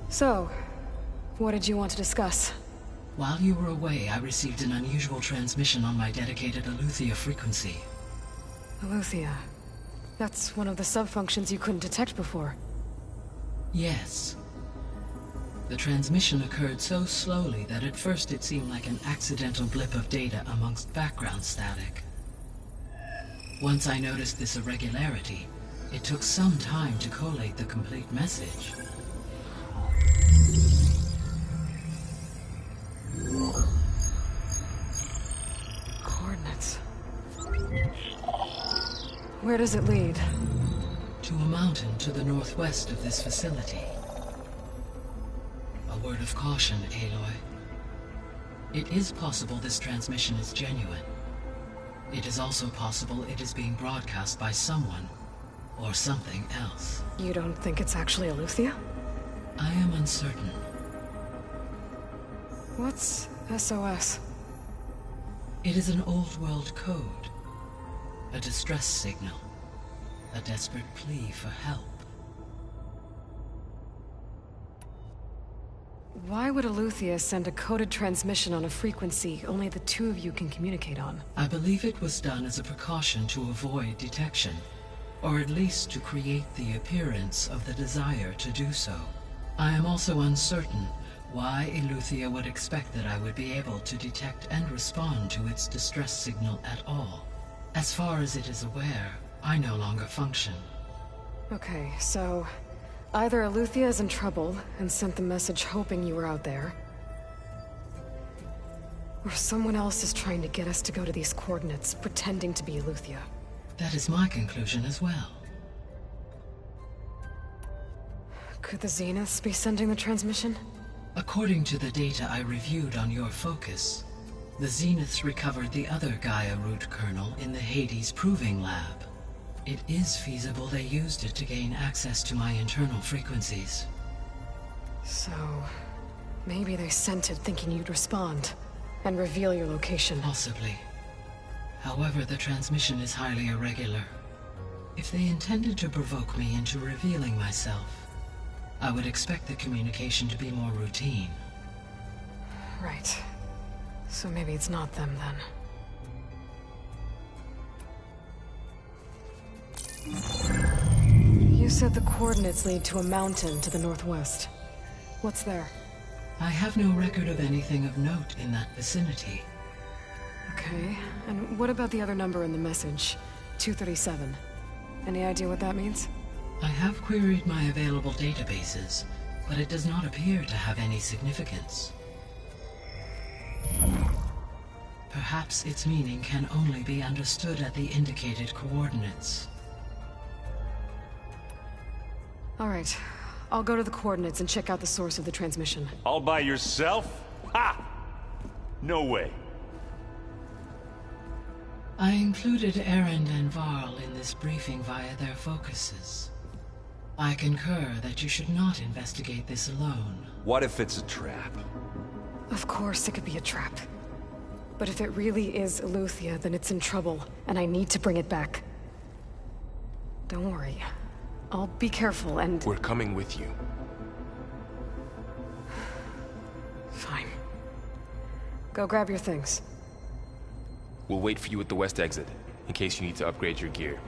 So, what did you want to discuss? While you were away, I received an unusual transmission on my dedicated Eleuthia frequency. Eleuthia. That's one of the sub-functions you couldn't detect before. Yes. The transmission occurred so slowly that at first it seemed like an accidental blip of data amongst background static. Once I noticed this irregularity, it took some time to collate the complete message. Coordinates. Where does it lead? To a mountain to the northwest of this facility. A word of caution, Aloy. It is possible this transmission is genuine. It is also possible it is being broadcast by someone or something else. You don't think it's actually Eleuthia? I am uncertain. What's SOS? It is an old world code. A distress signal. A desperate plea for help. Why would Eleuthia send a coded transmission on a frequency only the two of you can communicate on? I believe it was done as a precaution to avoid detection, or at least to create the appearance of the desire to do so. I am also uncertain why Eleuthia would expect that I would be able to detect and respond to its distress signal at all. As far as it is aware, I no longer function. Okay, so either Eleuthia is in trouble and sent the message hoping you were out there, or someone else is trying to get us to go to these coordinates, pretending to be Eleuthia. That is my conclusion as well. Could the Zeniths be sending the transmission? According to the data I reviewed on your focus, the Zeniths recovered the other Gaia root kernel in the Hades Proving Lab. It is feasible they used it to gain access to my internal frequencies. So, maybe they sent it thinking you'd respond, and reveal your location. Possibly. However, the transmission is highly irregular. If they intended to provoke me into revealing myself, I would expect the communication to be more routine. Right. So maybe it's not them, then. You said the coordinates lead to a mountain to the northwest. What's there? I have no record of anything of note in that vicinity. Okay, and what about the other number in the message? 237. Any idea what that means? I have queried my available databases, but it does not appear to have any significance. Perhaps its meaning can only be understood at the indicated coordinates. All right. I'll go to the coordinates and check out the source of the transmission. All by yourself? Ha! No way. I included Erend and Varl in this briefing via their focuses. I concur that you should not investigate this alone. What if it's a trap? Of course it could be a trap. But if it really is Eleuthia, then it's in trouble, and I need to bring it back. Don't worry. I'll be careful and... We're coming with you. Fine. Go grab your things. We'll wait for you at the west exit, in case you need to upgrade your gear.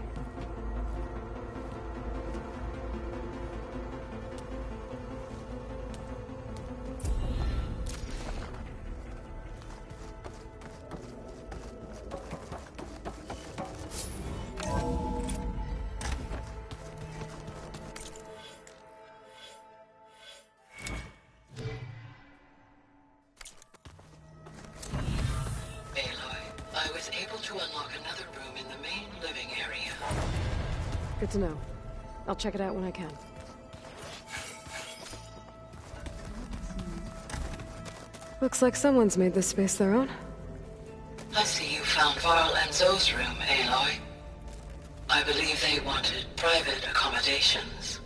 Good to know. I'll check it out when I can. Looks like someone's made this space their own. I see you found Varl and Zoe's room, Aloy. I believe they wanted private accommodations.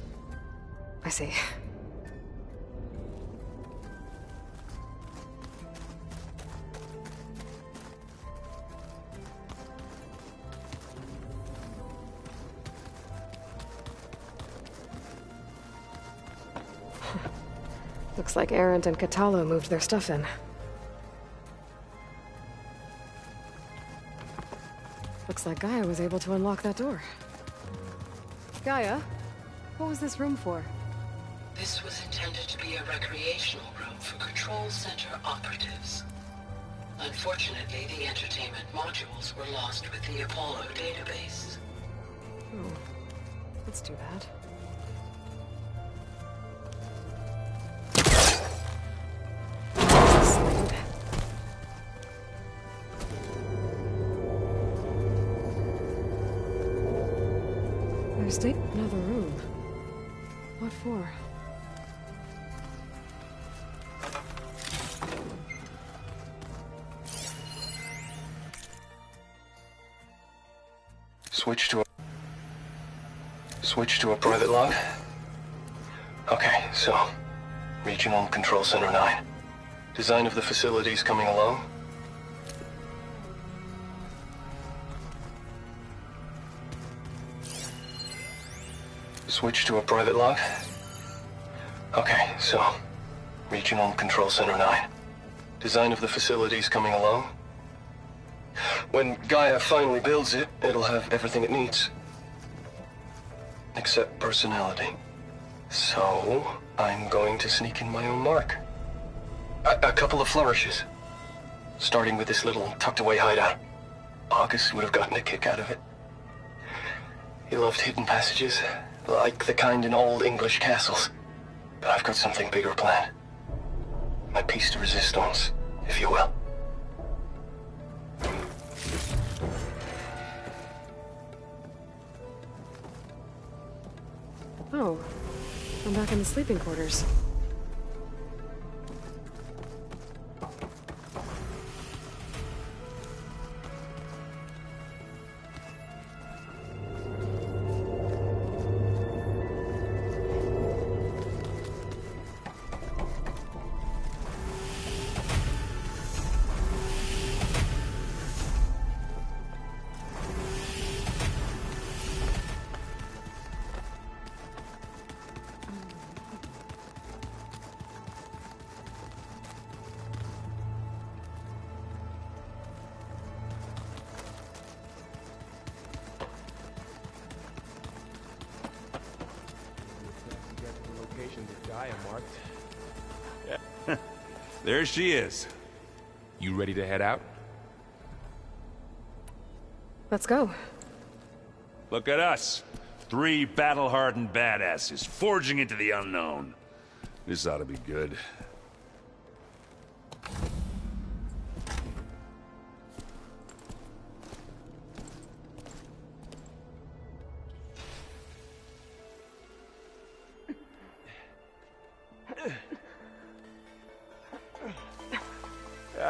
I see. Looks like Erend and Katalo moved their stuff in. Looks like Gaia was able to unlock that door. Gaia, what was this room for? This was intended to be a recreational room for Control Center operatives. Unfortunately, the entertainment modules were lost with the Apollo database. Oh, that's too bad. There's another room. What for? Switch to a private log? Okay, so... Regional Control Center 9. Design of the facilities coming along? Switch to a private log? Okay, so... Regional Control Center 9. Design of the facilities coming along? When Gaia finally builds it, it'll have everything it needs. Except personality. So, I'm going to sneak in my own mark. A couple of flourishes. Starting with this little tucked-away hideout. August would have gotten a kick out of it. He loved hidden passages, like the kind in old English castles. But I've got something bigger planned. My piece de resistance, if you will. Oh, I'm back in the sleeping quarters. There she is. You ready to head out? Let's go. Look at us. 3 battle-hardened badasses forging into the unknown. This ought to be good.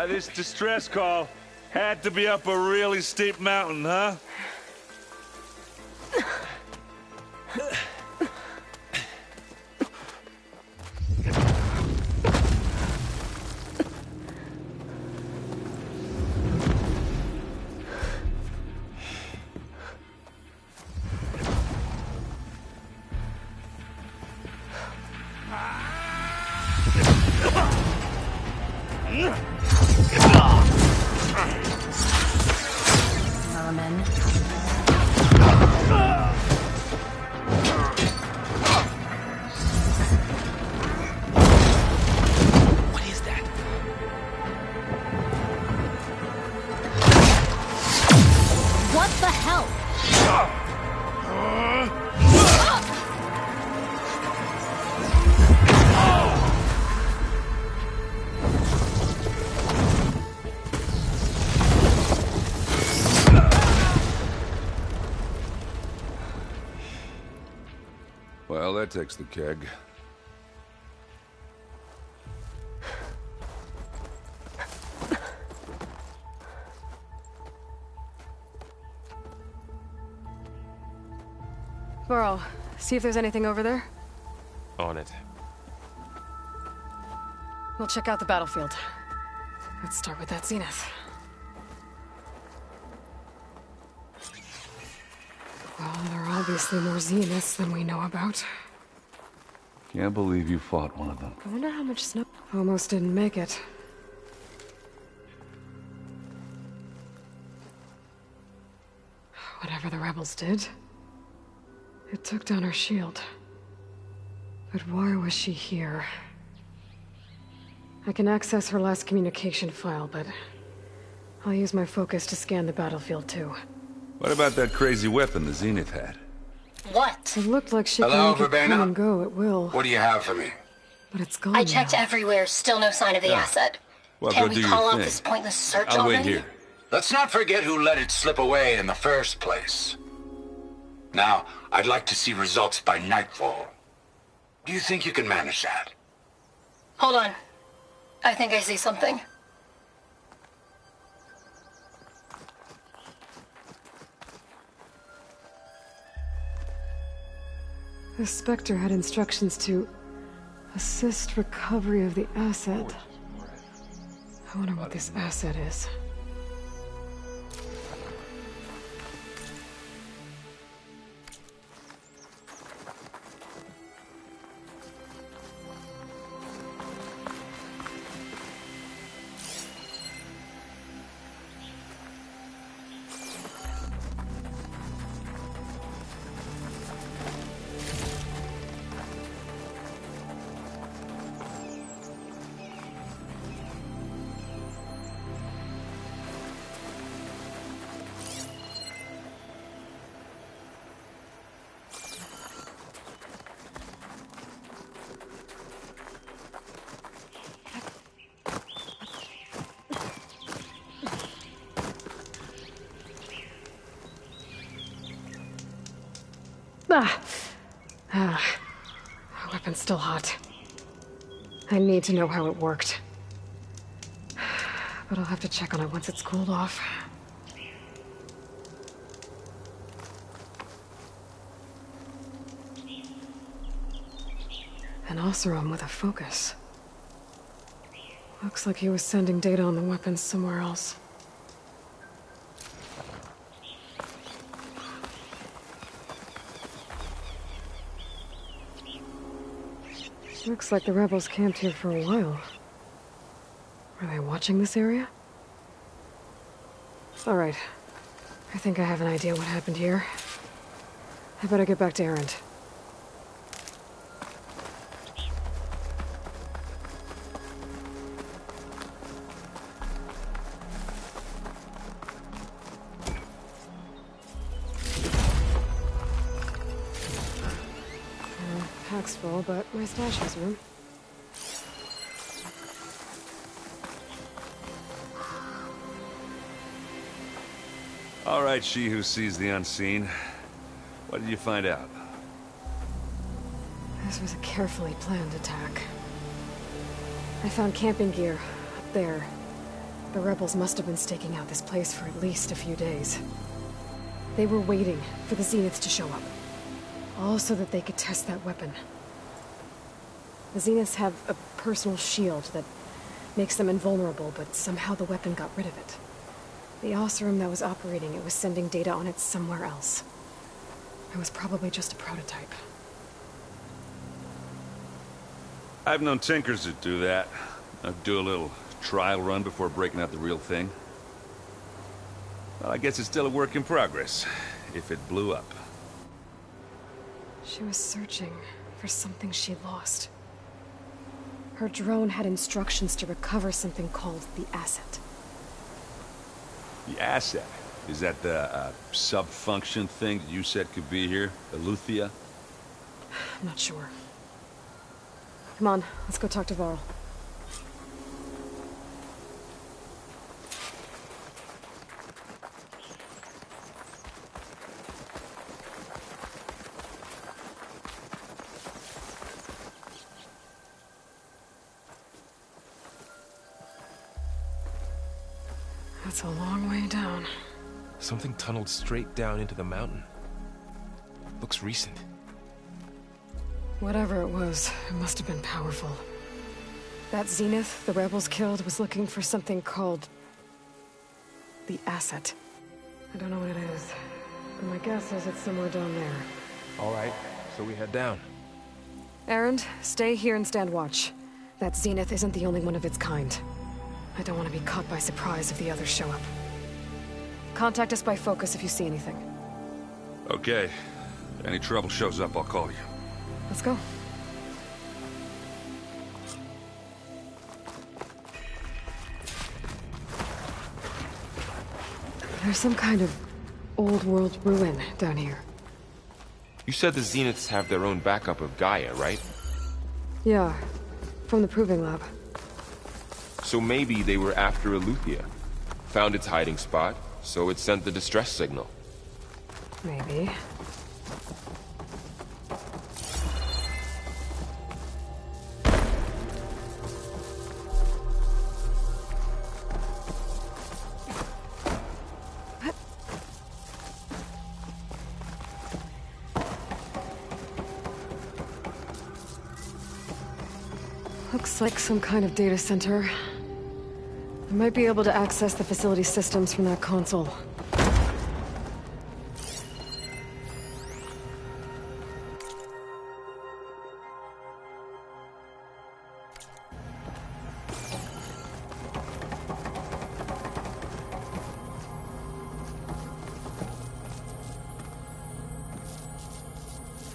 This distress call had to be up a really steep mountain, huh? Vermin. What is that? What the hell? Well, that takes the keg. Burrow, see if there's anything over there. On it. We'll check out the battlefield. Let's start with that Zenith. Well, there are obviously more Zeniths than we know about. Can't believe you fought one of them. I wonder how much snow... Almost didn't make it. Whatever the rebels did, it took down her shield. But why was she here? I can access her last communication file, but I'll use my focus to scan the battlefield too. What about that crazy weapon the Zenith had? What? It looked like she Hello, could make it Verbena? come and go at will. What do you have for me? But it's gone I checked everywhere, still no sign of the asset. Well, Can go we do your call off thing. this pointless search I'll wait already? here. Let's not forget who let it slip away in the first place. Now, I'd like to see results by nightfall. Do you think you can manage that? Hold on. I think I see something. The Spectre had instructions to assist recovery of the asset. I wonder what this asset is. My weapon's still hot. I need to know how it worked. But I'll have to check on it once it's cooled off. An Oseram with a focus. Looks like he was sending data on the weapons somewhere else. Looks like the rebels camped here for a while. Are they watching this area? All right. I think I have an idea what happened here. I better get back to Erend. Pack's full, but my stash has room. All right, she who sees the unseen. What did you find out? This was a carefully planned attack. I found camping gear up there. The rebels must have been staking out this place for at least a few days. They were waiting for the Zeniths to show up. All so that they could test that weapon. The Zeniths have a personal shield that makes them invulnerable, but somehow the weapon got rid of it. The Oseram that was operating it was sending data on it somewhere else. It was probably just a prototype. I've known tinkers that do that. Do a little trial run before breaking out the real thing? Well, I guess it's still a work in progress, if it blew up. She was searching for something she lost. Her drone had instructions to recover something called the Asset. The Asset? Is that the sub-function thing that you said could be here? Eleuthia? I'm not sure. Come on, let's go talk to Varl. That's a long way down. Something tunneled straight down into the mountain. Looks recent. Whatever it was, it must have been powerful. That Zenith the rebels killed was looking for something called the Asset. I don't know what it is, but my guess is it's somewhere down there. All right, so we head down. Erend, stay here and stand watch. That Zenith isn't the only one of its kind. I don't want to be caught by surprise if the others show up. Contact us by focus if you see anything. Okay. If any trouble shows up, I'll call you. Let's go. There's some kind of old world ruin down here. You said the Zeniths have their own backup of Gaia, right? Yeah, from the Proving Lab. So maybe they were after Eleuthia. Found its hiding spot, so it sent the distress signal. Maybe. Looks like some kind of data center. I might be able to access the facility systems from that console.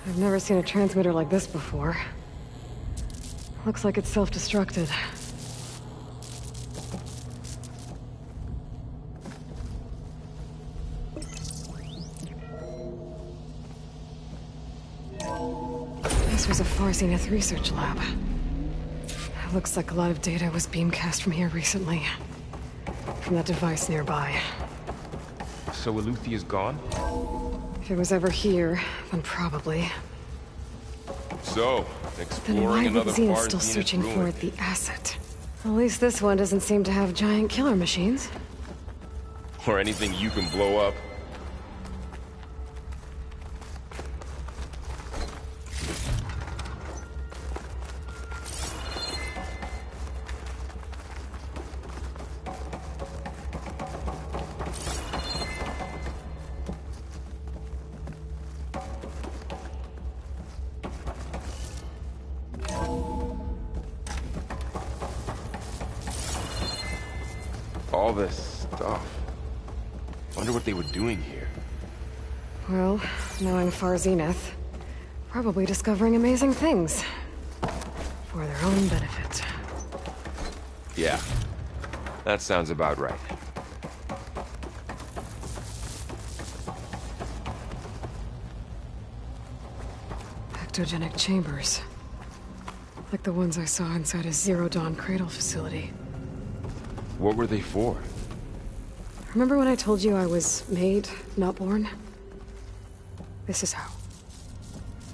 I've never seen a transmitter like this before. Looks like it's self-destructed. This was a Far Zenith research lab. Looks like a lot of data was beamcast from here recently. From that device nearby. So Eleuthia's gone? If it was ever here, then probably. So, Then exploring why another would Zenith Far still Zenith searching ruin. for the Asset? At least this one doesn't seem to have giant killer machines. Or anything you can blow up. All this stuff. Wonder what they were doing here. Well, knowing Far Zenith, probably discovering amazing things. For their own benefit. Yeah, that sounds about right. Ectogenic chambers. Like the ones I saw inside a Zero Dawn cradle facility. What were they for? Remember when I told you I was made, not born? This is how.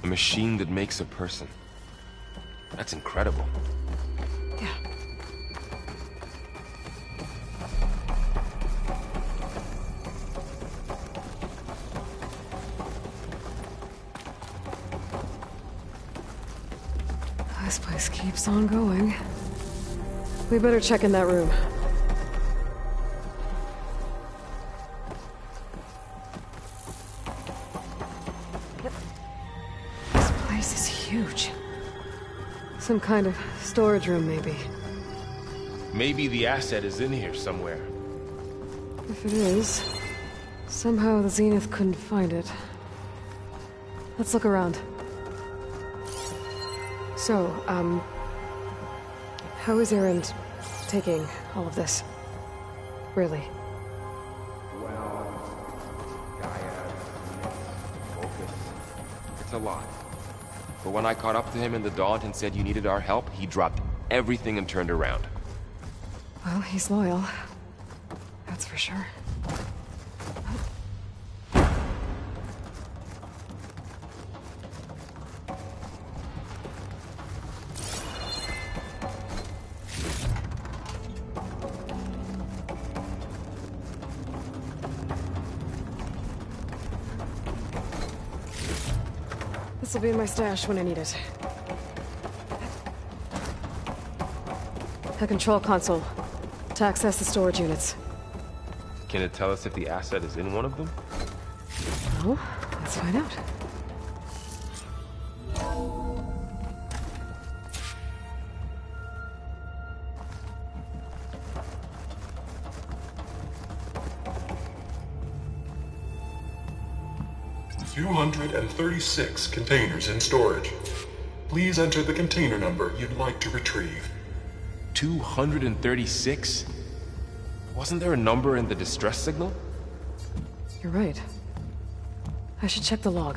A machine that makes a person. That's incredible. Yeah. This place keeps on going. We better check in that room. This place is huge. Some kind of storage room, maybe. Maybe the asset is in here somewhere. If it is, somehow the Zenith couldn't find it. Let's look around. So, how is Erend taking all of this? Really? Well, Gaia, focus. It's a lot. But when I caught up to him in the Daunt and said you needed our help, he dropped everything and turned around. Well, he's loyal. That's for sure. This'll be in my stash when I need it. A control console to access the storage units. Can it tell us if the asset is in one of them? Well, let's find out. "236 containers in storage. Please enter the container number you'd like to retrieve." 236? Wasn't there a number in the distress signal? You're right. I should check the log.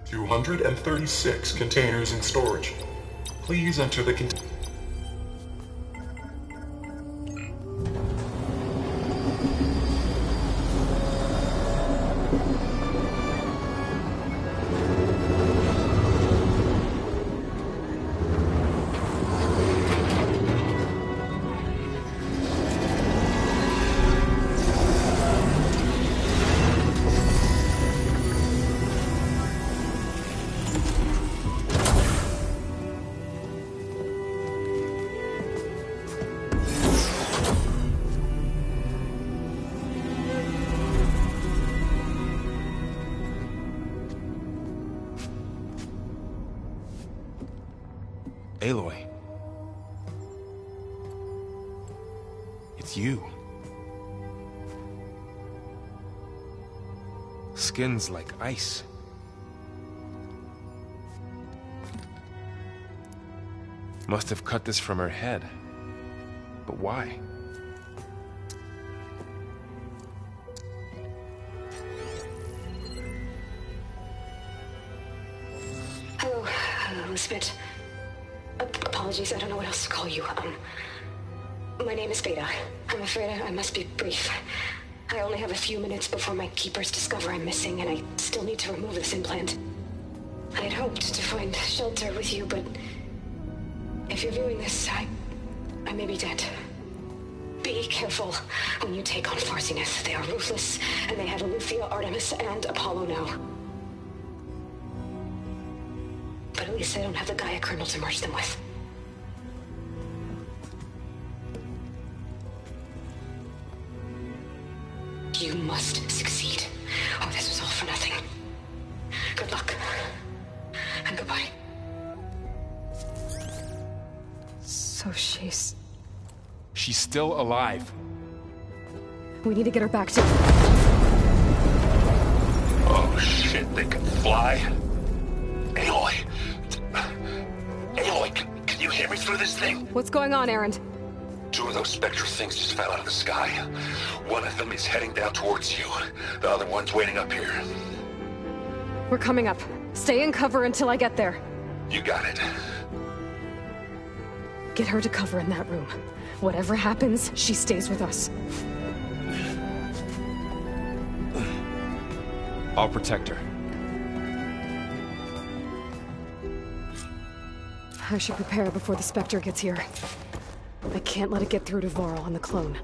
"236 containers in storage. Please enter the container." Aloy. It's you. skin's like ice. Must have cut this from her head. But why? Hello, Elizabeth. Apologies, I don't know what else to call you. My name is Beta. I'm afraid I must be brief. I only have a few minutes before my keepers discover I'm missing, and I still need to remove this implant. I had hoped to find shelter with you, but if you're viewing this, I may be dead. Be careful when you take on Farsineth. They are ruthless, and they have Eleuthia, Artemis, and Apollo now. But at least I don't have the Gaia kernel to merge them with. You must succeed, or this was all for nothing. Good luck. And goodbye. So she's still alive. We need to get her back to... Oh shit, they can fly? Aloy! Aloy, can you hear me through this thing? What's going on, Erend? 2 of those Spectre things just fell out of the sky. One of them is heading down towards you. The other one's waiting up here. We're coming up. Stay in cover until I get there. You got it. Get her to cover in that room. Whatever happens, she stays with us. I'll protect her. I should prepare before the Spectre gets here. I can't let it get through to Varl and the clone.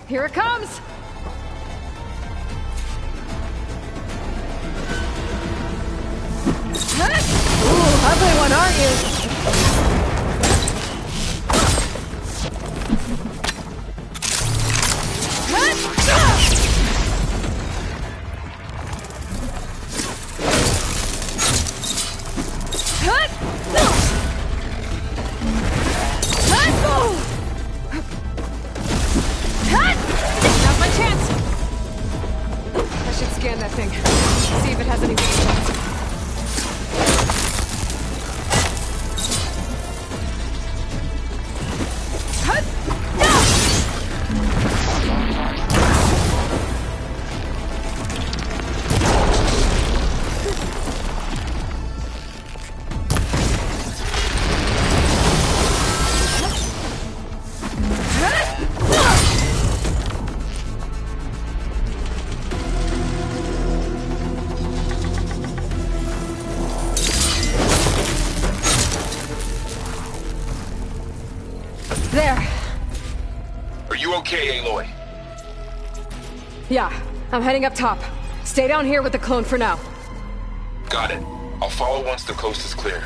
Here it comes! Ooh, ugly one, aren't you? Now's my chance! I should scan that thing. See if it has any weak spots. Yeah, I'm heading up top. Stay down here with the clone for now. Got it. I'll follow once the coast is clear.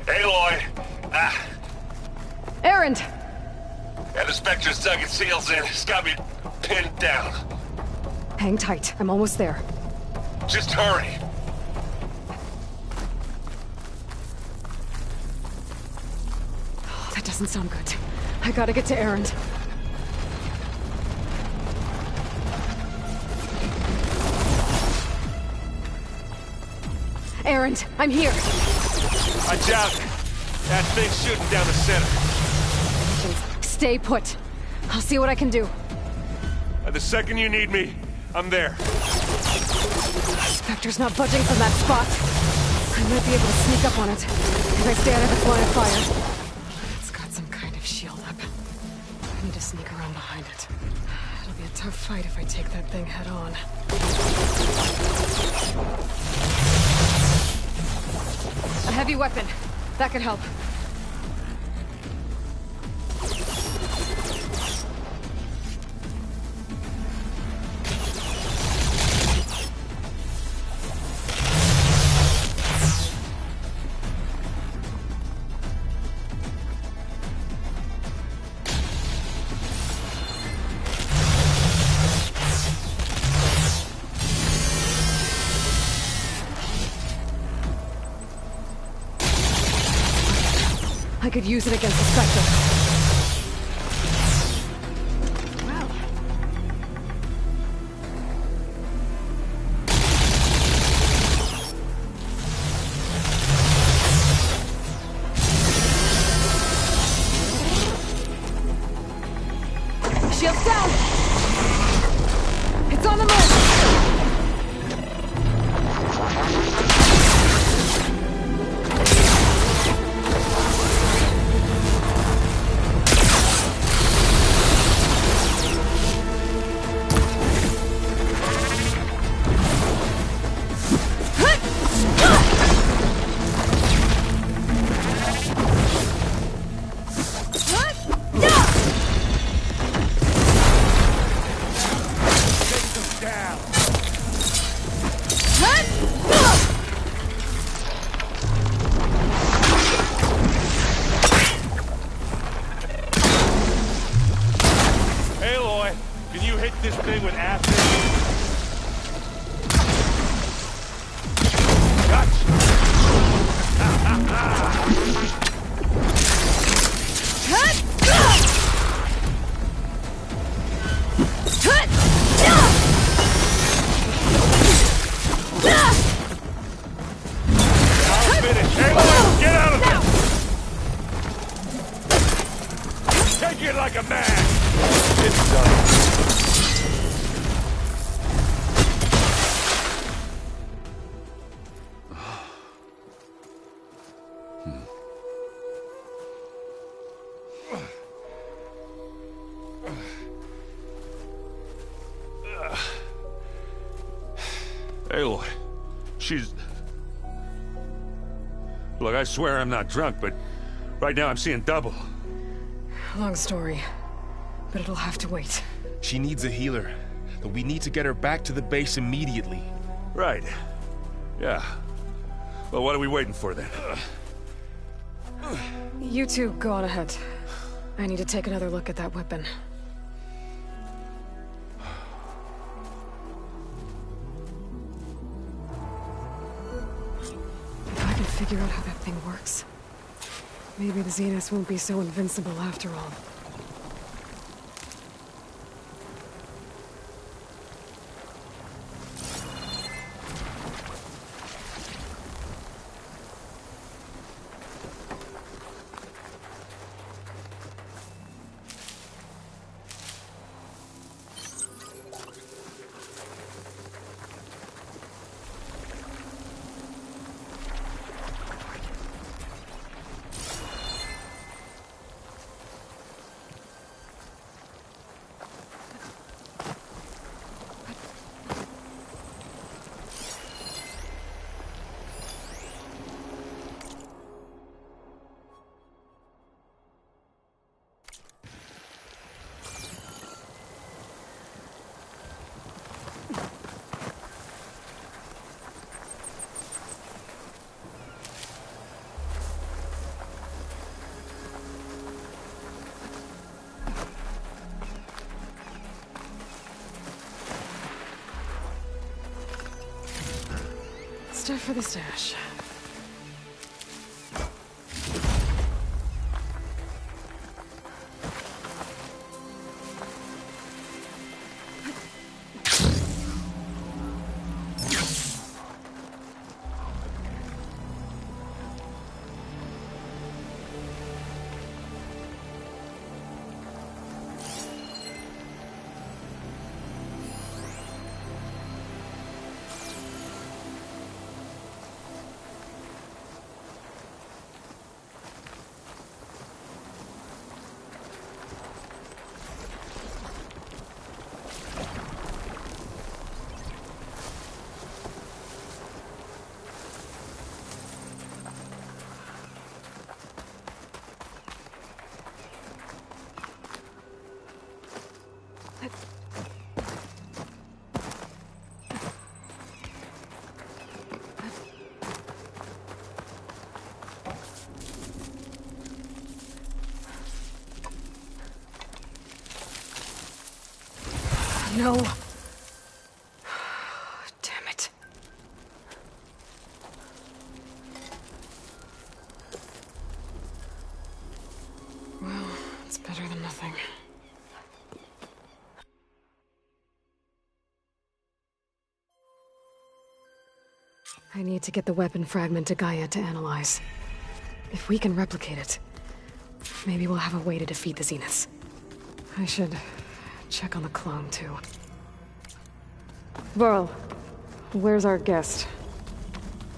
Aloy! Erend! And the Spectre's dug its heels in. It's got me pinned down. Hang tight. I'm almost there. Just hurry. Oh, that doesn't sound good. I gotta get to Erend. Erend, I'm here. I doubt it. That thing's shooting down the center. Stay put. I'll see what I can do. The second you need me, I'm there. Spectre's not budging from that spot. I might be able to sneak up on it if I stay out of its line of fire. It's got some kind of shield up. I need to sneak around behind it. It'll be a tough fight if I take that thing head on. A heavy weapon. That could help. I could use it against the Spectre. Wow. Shield's down! It's on the move! Aloy, can you hit this thing with acid? I'll finish. Aloy, get out of there! Take it like a man! It's done. Aloy, she's... Look, I swear I'm not drunk, but right now I'm seeing double. Long story, but it'll have to wait. She needs a healer, but we need to get her back to the base immediately. Right. Yeah. Well, what are we waiting for then? You two go on ahead. I need to take another look at that weapon. If I can figure out how that thing works, maybe the Zeniths won't be so invincible after all. Stuff for the stash. No. Damn it. I need to get the weapon fragment to Gaia to analyze. If we can replicate it, maybe we'll have a way to defeat the Zeniths. I should check on the clone, too. Varl, where's our guest?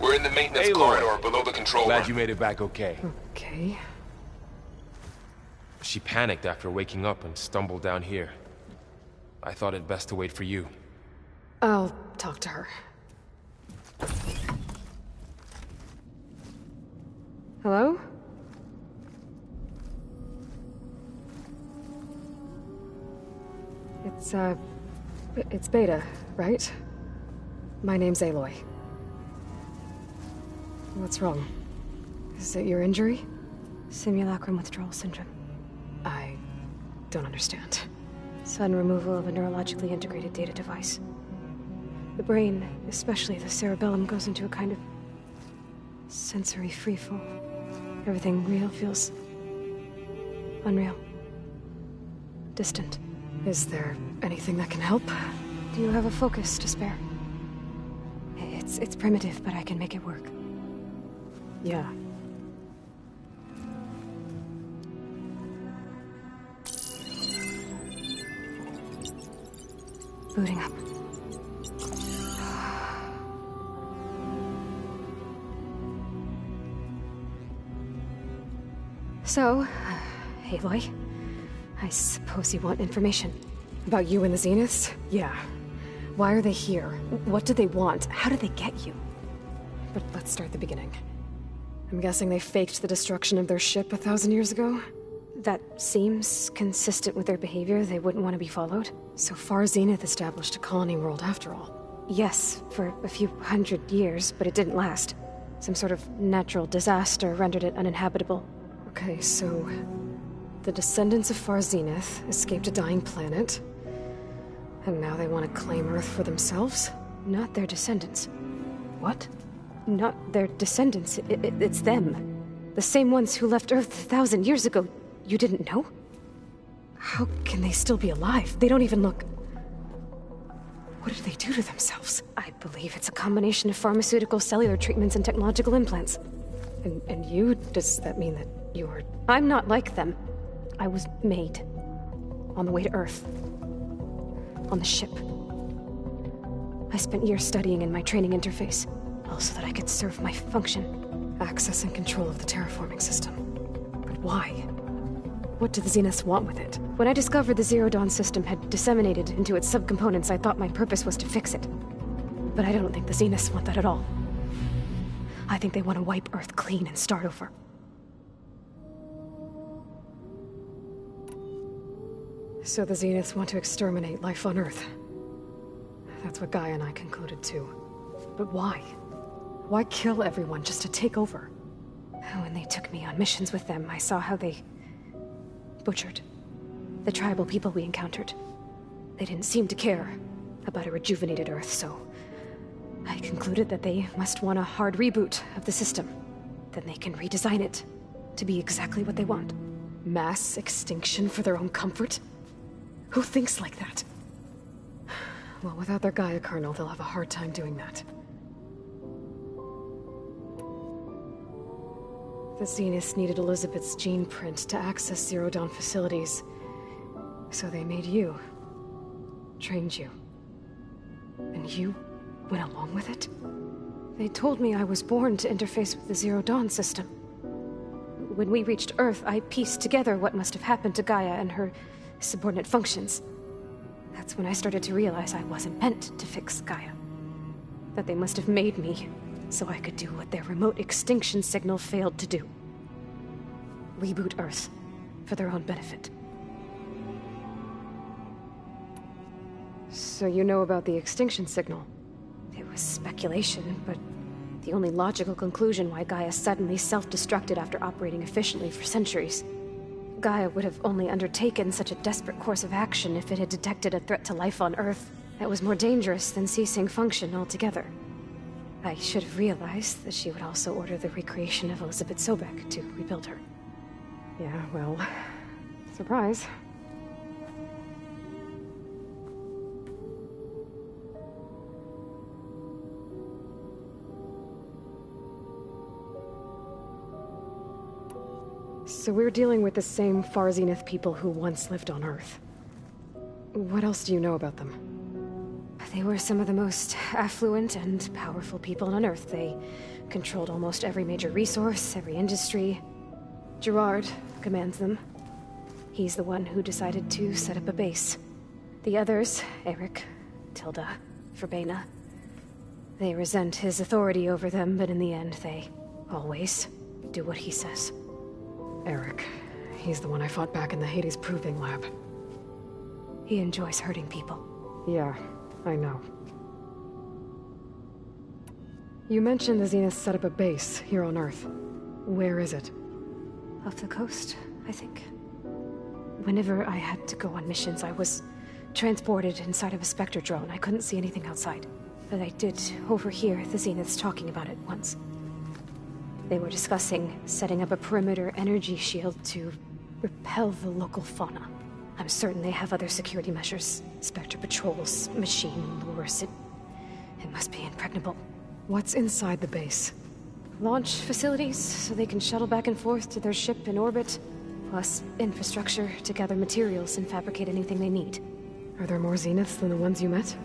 We're in the maintenance corridor below the control room. Glad you made it back okay. Okay. She panicked after waking up and stumbled down here. I thought it best to wait for you. I'll talk to her. Hello? It's Beta, right? My name's Aloy. What's wrong? Is it your injury? Simulacrum withdrawal syndrome. I don't understand. Sudden removal of a neurologically integrated data device. The brain, especially the cerebellum, goes into a kind of sensory freefall. Everything real feels unreal. Distant. Is there anything that can help? Do you have a focus to spare? It's primitive, but I can make it work. Yeah. Booting up. So, Aloy, I suppose you want information. About you and the Zeniths? Yeah. Why are they here? What do they want? How did they get you? But let's start the beginning. I'm guessing they faked the destruction of their ship 1,000 years ago? That seems consistent with their behavior. They wouldn't want to be followed. So far, Zenith established a colony world after all. Yes, for a few hundred years, but it didn't last. Some sort of natural disaster rendered it uninhabitable. Okay, so the descendants of Far Zenith escaped a dying planet, and now they want to claim Earth for themselves? Not their descendants. What? Not their descendants. It's them. The same ones who left Earth 1,000 years ago. You didn't know? How can they still be alive? They don't even look... What did they do to themselves? I believe it's a combination of pharmaceutical, cellular treatments, and technological implants. And you? Does that mean that you're... I'm not like them. I was made. On the way to Earth. On the ship. I spent years studying in my training interface, all so that I could serve my function. Access and control of the terraforming system. But why? What do the Zeniths want with it? When I discovered the Zero Dawn system had disseminated into its subcomponents, I thought my purpose was to fix it. But I don't think the Zeniths want that at all. I think they want to wipe Earth clean and start over. So the Zeniths want to exterminate life on Earth. That's what Gaia and I concluded too. But why? Why kill everyone just to take over? When they took me on missions with them, I saw how they butchered the tribal people we encountered. They didn't seem to care about a rejuvenated Earth, so I concluded that they must want a hard reboot of the system. Then they can redesign it to be exactly what they want. Mass extinction for their own comfort? Who thinks like that? Well, without their Gaia kernel, they'll have a hard time doing that. The Zeniths needed Elizabeth's gene print to access Zero Dawn facilities. So they made you. Trained you. And you went along with it? They told me I was born to interface with the Zero Dawn system. When we reached Earth, I pieced together what must have happened to Gaia and her subordinate functions. That's when I started to realize I wasn't meant to fix Gaia. That they must have made me so I could do what their remote extinction signal failed to do. Reboot Earth for their own benefit. So you know about the extinction signal? It was speculation, but the only logical conclusion why Gaia suddenly self-destructed after operating efficiently for centuries. Gaia would have only undertaken such a desperate course of action if it had detected a threat to life on Earth that was more dangerous than ceasing function altogether. I should have realized that she would also order the recreation of Elizabeth Sobek to rebuild her. Yeah, well, surprise. So we're dealing with the same Far Zenith people who once lived on Earth. What else do you know about them? They were some of the most affluent and powerful people on Earth. They controlled almost every major resource, every industry. Gerard commands them. He's the one who decided to set up a base. The others, Eric, Tilda, Verbena, they resent his authority over them, but in the end, they always do what he says. Eric. He's the one I fought back in the Hades Proving Lab. He enjoys hurting people. Yeah, I know. You mentioned the Zenith set up a base here on Earth. Where is it? Off the coast, I think. Whenever I had to go on missions, I was transported inside of a Spectre drone. I couldn't see anything outside. But I did overhear the Zeniths talking about it once. They were discussing setting up a perimeter energy shield to repel the local fauna. I'm certain they have other security measures. Spectre patrols, machine lures. It must be impregnable. What's inside the base? Launch facilities, so they can shuttle back and forth to their ship in orbit. Plus infrastructure to gather materials and fabricate anything they need. Are there more Zeniths than the ones you met?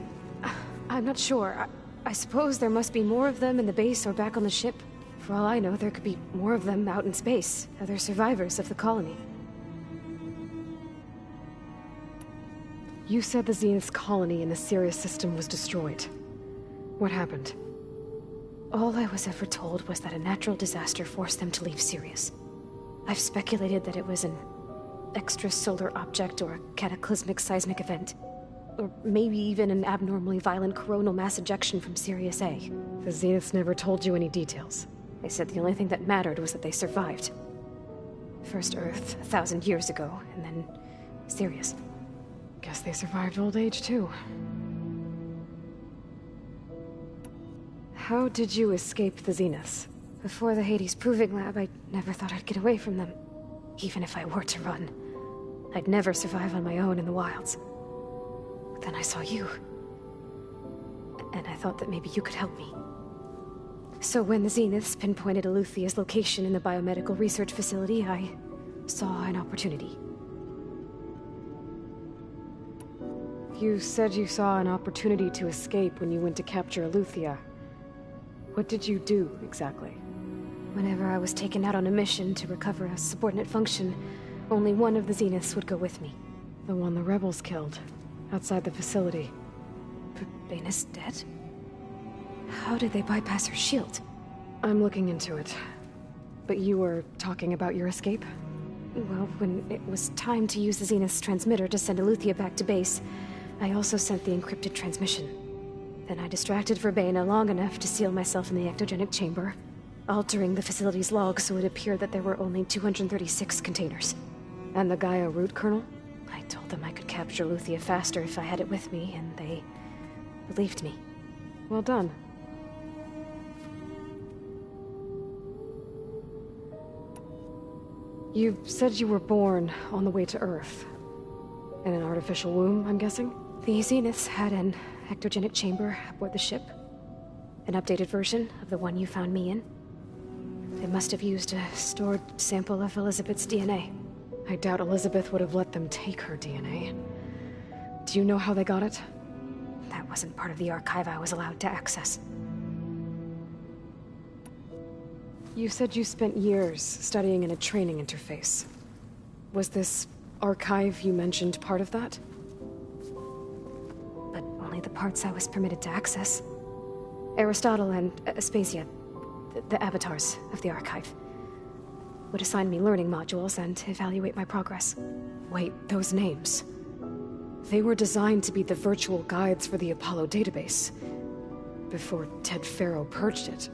I'm not sure. I suppose there must be more of them in the base or back on the ship. For all I know, there could be more of them out in space, other survivors of the colony. You said the Zenith's colony in the Sirius system was destroyed. What happened? All I was ever told was that a natural disaster forced them to leave Sirius. I've speculated that it was an extrasolar object or a cataclysmic seismic event. Or maybe even an abnormally violent coronal mass ejection from Sirius A. The Zeniths never told you any details. They said the only thing that mattered was that they survived. First Earth, 1,000 years ago, and then Sirius. Guess they survived old age, too. How did you escape the Zeniths? Before the Hades Proving Lab, I never thought I'd get away from them. Even if I were to run. I'd never survive on my own in the wilds. But then I saw you. And I thought that maybe you could help me. So when the Zeniths pinpointed Eluthia's location in the biomedical research facility, I saw an opportunity. You said you saw an opportunity to escape when you went to capture Eluthia. What did you do, exactly? Whenever I was taken out on a mission to recover a subordinate function, only one of the Zeniths would go with me. The one the rebels killed, outside the facility. Verbena's dead? How did they bypass her shield? I'm looking into it. But you were talking about your escape? Well, when it was time to use the Zenith's transmitter to send Eluthia back to base, I also sent the encrypted transmission. Then I distracted Verbena long enough to seal myself in the ectogenic chamber, altering the facility's log so it appeared that there were only 236 containers. And the Gaia root kernel? I told them I could capture Eluthia faster if I had it with me, and they believed me. Well done. You said you were born on the way to Earth. In an artificial womb, I'm guessing? The Zeniths had an ectogenic chamber aboard the ship. An updated version of the one you found me in. They must have used a stored sample of Elizabeth's DNA. I doubt Elizabeth would have let them take her DNA. Do you know how they got it? That wasn't part of the archive I was allowed to access. You said you spent years studying in a training interface. Was this archive you mentioned part of that? But only the parts I was permitted to access. Aristotle and Aspasia, the avatars of the archive, would assign me learning modules and evaluate my progress. Wait, those names. They were designed to be the virtual guides for the Apollo database, before Ted Faro purged it.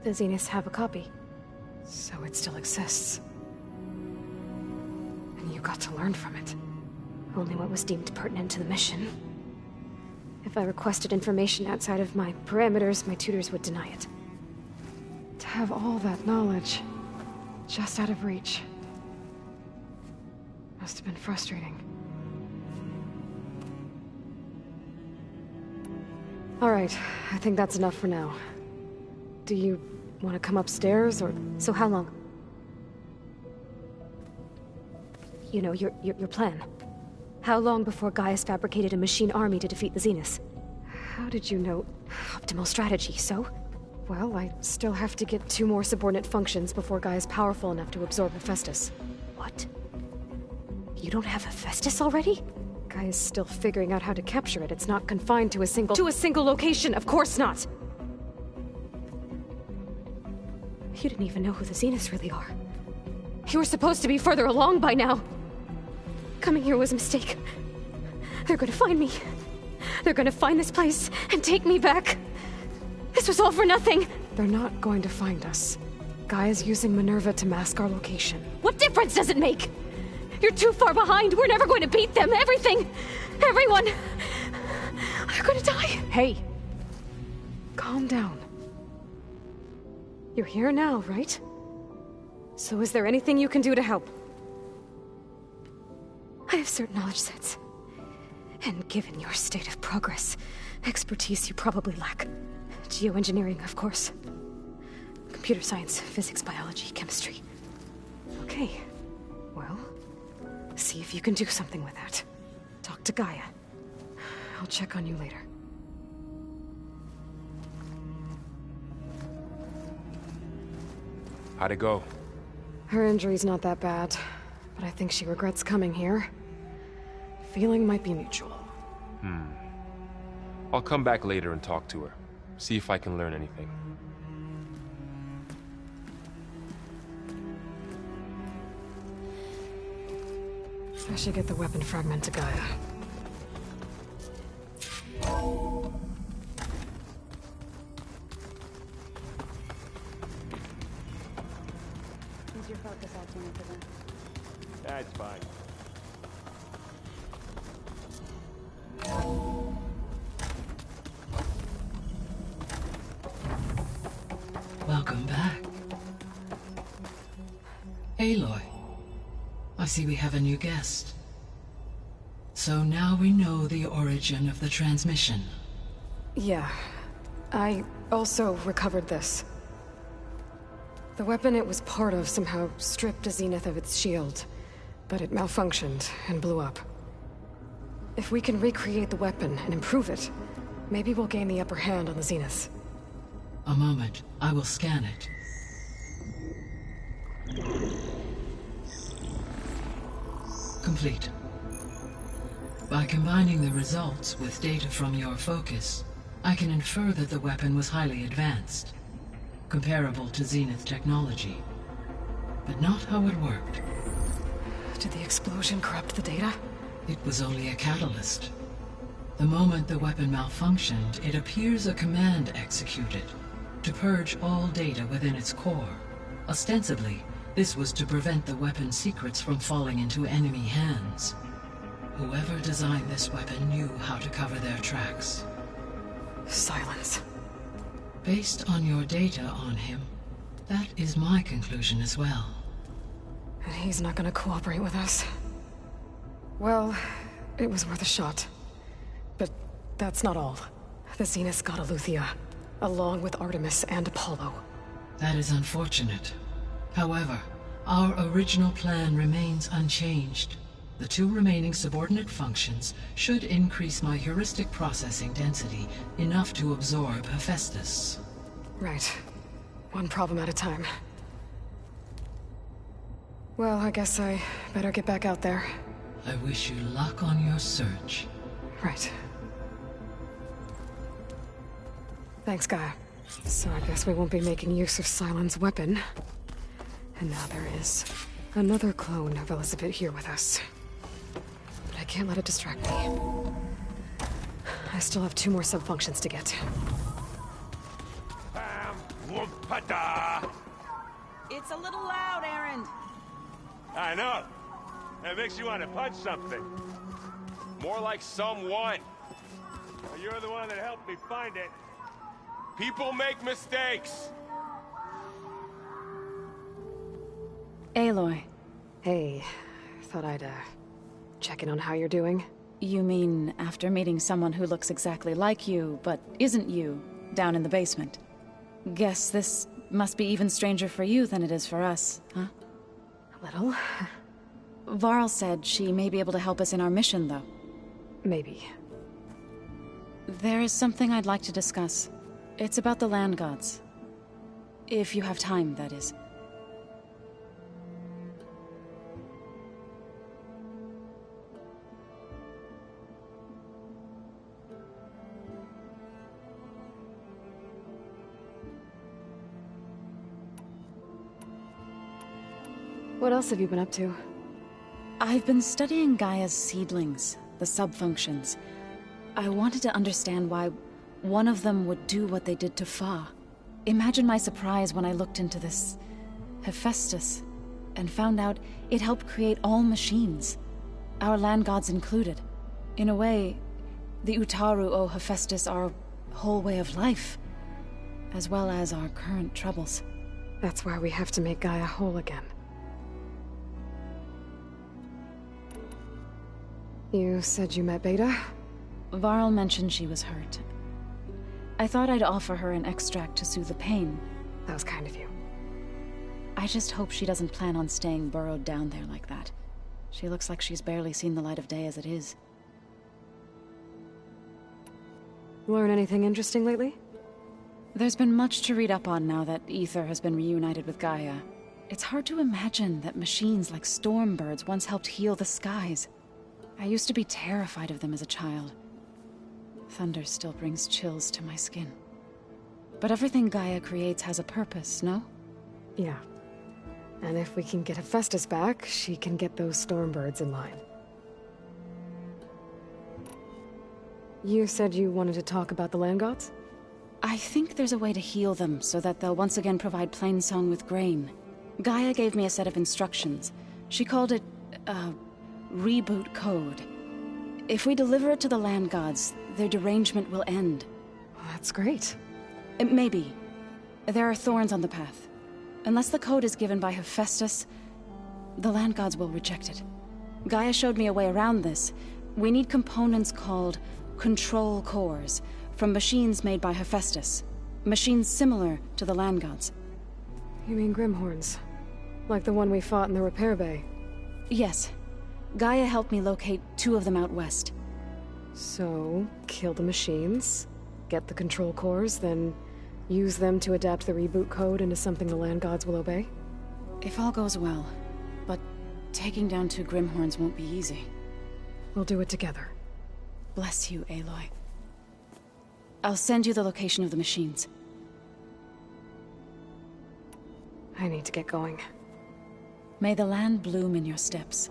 The Zeniths have a copy. So it still exists. And you got to learn from it. Only what was deemed pertinent to the mission. If I requested information outside of my parameters, my tutors would deny it. To have all that knowledge, just out of reach. Must have been frustrating. Alright, I think that's enough for now. Do you want to come upstairs, or...? So how long? you know, your plan. How long before Gaius fabricated a machine army to defeat the Zeniths? How did you know? Optimal strategy, so? Well, I still have to get 2 more subordinate functions before Gaia's powerful enough to absorb Hephaestus. What? You don't have Hephaestus already? Gaia's still figuring out how to capture it. It's not confined to a single location, of course not! You didn't even know who the Zeniths really are. You were supposed to be further along by now. Coming here was a mistake. They're gonna find me. They're gonna find this place and take me back. This was all for nothing. They're not going to find us. Gaia's using Minerva to mask our location. What difference does it make? You're too far behind. We're never going to beat them. Everything. Everyone. They're gonna die. Hey. Calm down. You're here now, right? So is there anything you can do to help? I have certain knowledge sets. And given your state of progress, expertise you probably lack. Geoengineering, of course. Computer science, physics, biology, chemistry. Okay. Well, see if you can do something with that. Talk to Gaia. I'll check on you later. How'd it go? Her injury's not that bad, but I think she regrets coming here. Feeling might be mutual. I'll come back later and talk to her. See if I can learn anything. I should get the weapon fragment to Gaia. Use your focus altimeter then. That's fine. Welcome back. Aloy, I see we have a new guest. So now we know the origin of the transmission. Yeah. I also recovered this. The weapon it was part of somehow stripped a Zenith of its shield, but it malfunctioned and blew up. If we can recreate the weapon and improve it, maybe we'll gain the upper hand on the Zeniths. A moment. I will scan it. Complete. By combining the results with data from your focus, I can infer that the weapon was highly advanced, comparable to Zenith technology, but not how it worked. Did the explosion corrupt the data? It was only a catalyst. The moment the weapon malfunctioned, it appears a command executed to purge all data within its core. Ostensibly, this was to prevent the weapon's secrets from falling into enemy hands. Whoever designed this weapon knew how to cover their tracks. Silence. Based on your data on him, that is my conclusion as well. And he's not gonna cooperate with us. Well, it was worth a shot. But that's not all. The Zeniths got Eleuthia, along with Artemis and Apollo. That is unfortunate. However, our original plan remains unchanged. The 2 remaining subordinate functions should increase my heuristic processing density enough to absorb Hephaestus. Right. One problem at a time. Well, I guess I better get back out there. I wish you luck on your search. Right. Thanks, Gaia. So I guess we won't be making use of Cylon's weapon. And now there is another clone of Elizabeth here with us. But I can't let it distract me. I still have 2 more sub-functions to get. It's a little loud, Erend. I know. That makes you want to punch something. More like someone. Well, you're the one that helped me find it. People make mistakes. Aloy. Hey, thought I'd, check in on how you're doing. You mean after meeting someone who looks exactly like you, but isn't you, down in the basement? Guess this must be even stranger for you than it is for us, huh? A little. Varl said she may be able to help us in our mission, though. Maybe. There is something I'd like to discuss. It's about the land gods. If you have time, that is. What else have you been up to? I've been studying Gaia's seedlings, the subfunctions. I wanted to understand why one of them would do what they did to Fa. Imagine my surprise when I looked into this Hephaestus and found out it helped create all machines, our land gods included. In a way, the Utaru owe Hephaestus our whole way of life, as well as our current troubles. That's why we have to make Gaia whole again. You said you met Beta? Varl mentioned she was hurt. I thought I'd offer her an extract to soothe the pain. That was kind of you. I just hope she doesn't plan on staying burrowed down there like that. She looks like she's barely seen the light of day as it is. Learn anything interesting lately? There's been much to read up on now that Aether has been reunited with Gaia. It's hard to imagine that machines like Stormbirds once helped heal the skies. I used to be terrified of them as a child. Thunder still brings chills to my skin. But everything Gaia creates has a purpose, no? Yeah. And if we can get Hephaestus back, she can get those Stormbirds in line. You said you wanted to talk about the land gods? I think there's a way to heal them so that they'll once again provide Plainsong with grain. Gaia gave me a set of instructions. She called it, reboot code. If we deliver it to the land gods, their derangement will end. Well, that's great. Maybe. There are thorns on the path. Unless the code is given by Hephaestus, the land gods will reject it. Gaia showed me a way around this. We need components called control cores from machines made by Hephaestus. Machines similar to the land gods. You mean Grimhorns? Like the one we fought in the repair bay? Yes. Gaia helped me locate 2 of them out west. So, kill the machines, get the control cores, then use them to adapt the reboot code into something the land gods will obey? If all goes well. But taking down 2 Grimhorns won't be easy. We'll do it together. Bless you, Aloy. I'll send you the location of the machines. I need to get going. May the land bloom in your steps.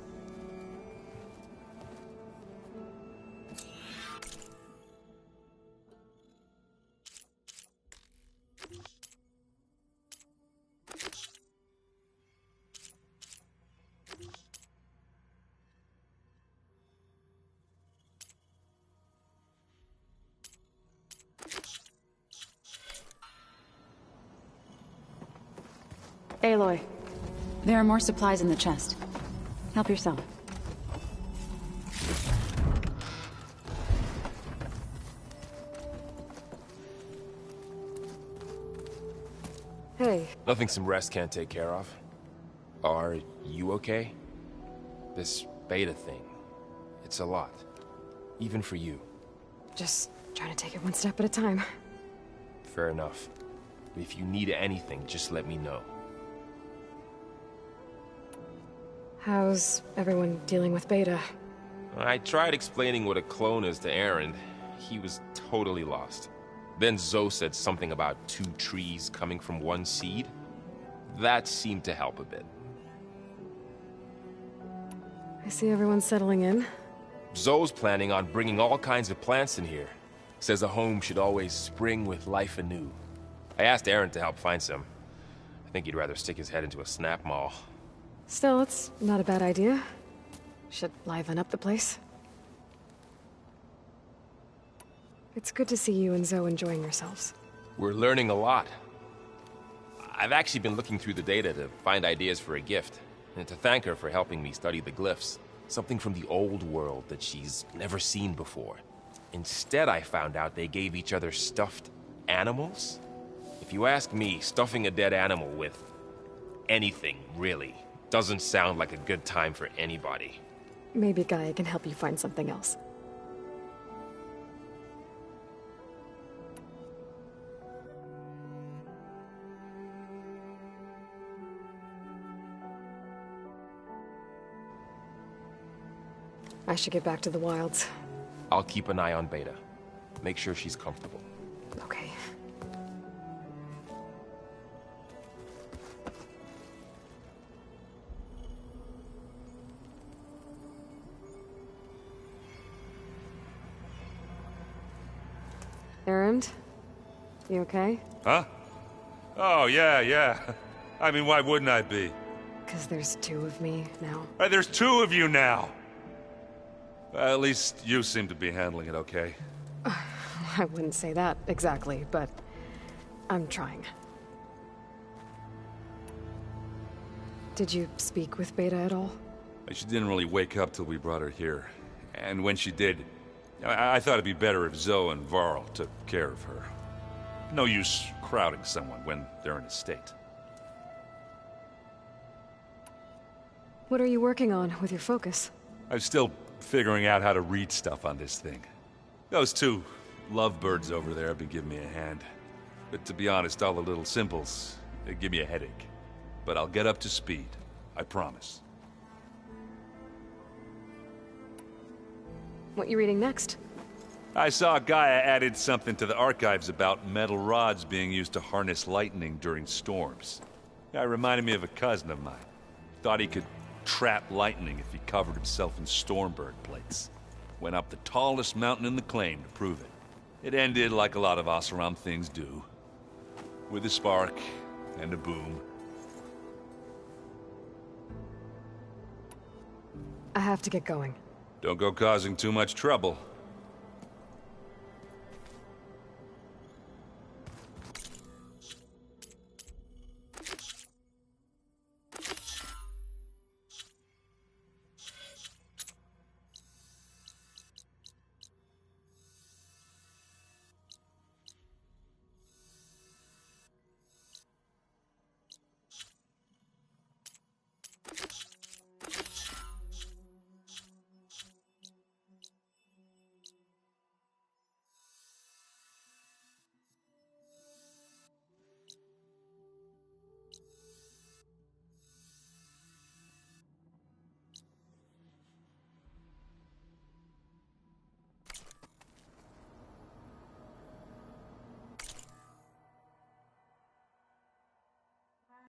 Aloy. There are more supplies in the chest. Help yourself. Hey. Nothing some rest can't take care of. Are you okay? This Beta thing, it's a lot. Even for you. Just trying to take it one step at a time. Fair enough. If you need anything, just let me know. How's everyone dealing with Beta? I tried explaining what a clone is to Erend. He was totally lost. Then Zoe said something about 2 trees coming from 1 seed. That seemed to help a bit. I see everyone settling in. Zoe's planning on bringing all kinds of plants in here. Says a home should always spring with life anew. I asked Erend to help find some. I think he'd rather stick his head into a snap mall. Still, it's not a bad idea. Should liven up the place. It's good to see you and Zoe enjoying yourselves. We're learning a lot. I've actually been looking through the data to find ideas for a gift, and to thank her for helping me study the glyphs. Something from the old world that she's never seen before. Instead, I found out they gave each other stuffed animals. If you ask me, stuffing a dead animal with anything, really, Doesn't sound like a good time for anybody. Maybe Gaia can help you find something else. I should get back to the wilds. I'll keep an eye on Beta. Make sure she's comfortable. Okay. Erend? You okay? Huh? Oh, yeah. I mean, why wouldn't I be? Because there's two of me now. There's two of you now! At least you seem to be handling it okay. I wouldn't say that exactly, but I'm trying. Did you speak with Beta at all? She didn't really wake up till we brought her here. And when she did, I thought it'd be better if Zoe and Varl took care of her. No use crowding someone when they're in a state. What are you working on with your focus? I'm still figuring out how to read stuff on this thing. Those two lovebirds over there have been giving me a hand. But to be honest, all the little symbols, they give me a headache. But I'll get up to speed. I promise. What you reading next? I saw Gaia added something to the archives about metal rods being used to harness lightning during storms. That reminded me of a cousin of mine. Thought he could trap lightning if he covered himself in Stormbird plates. Went up the tallest mountain in the claim to prove it. It ended like a lot of Oseram things do. With a spark and a boom. I have to get going. Don't go causing too much trouble.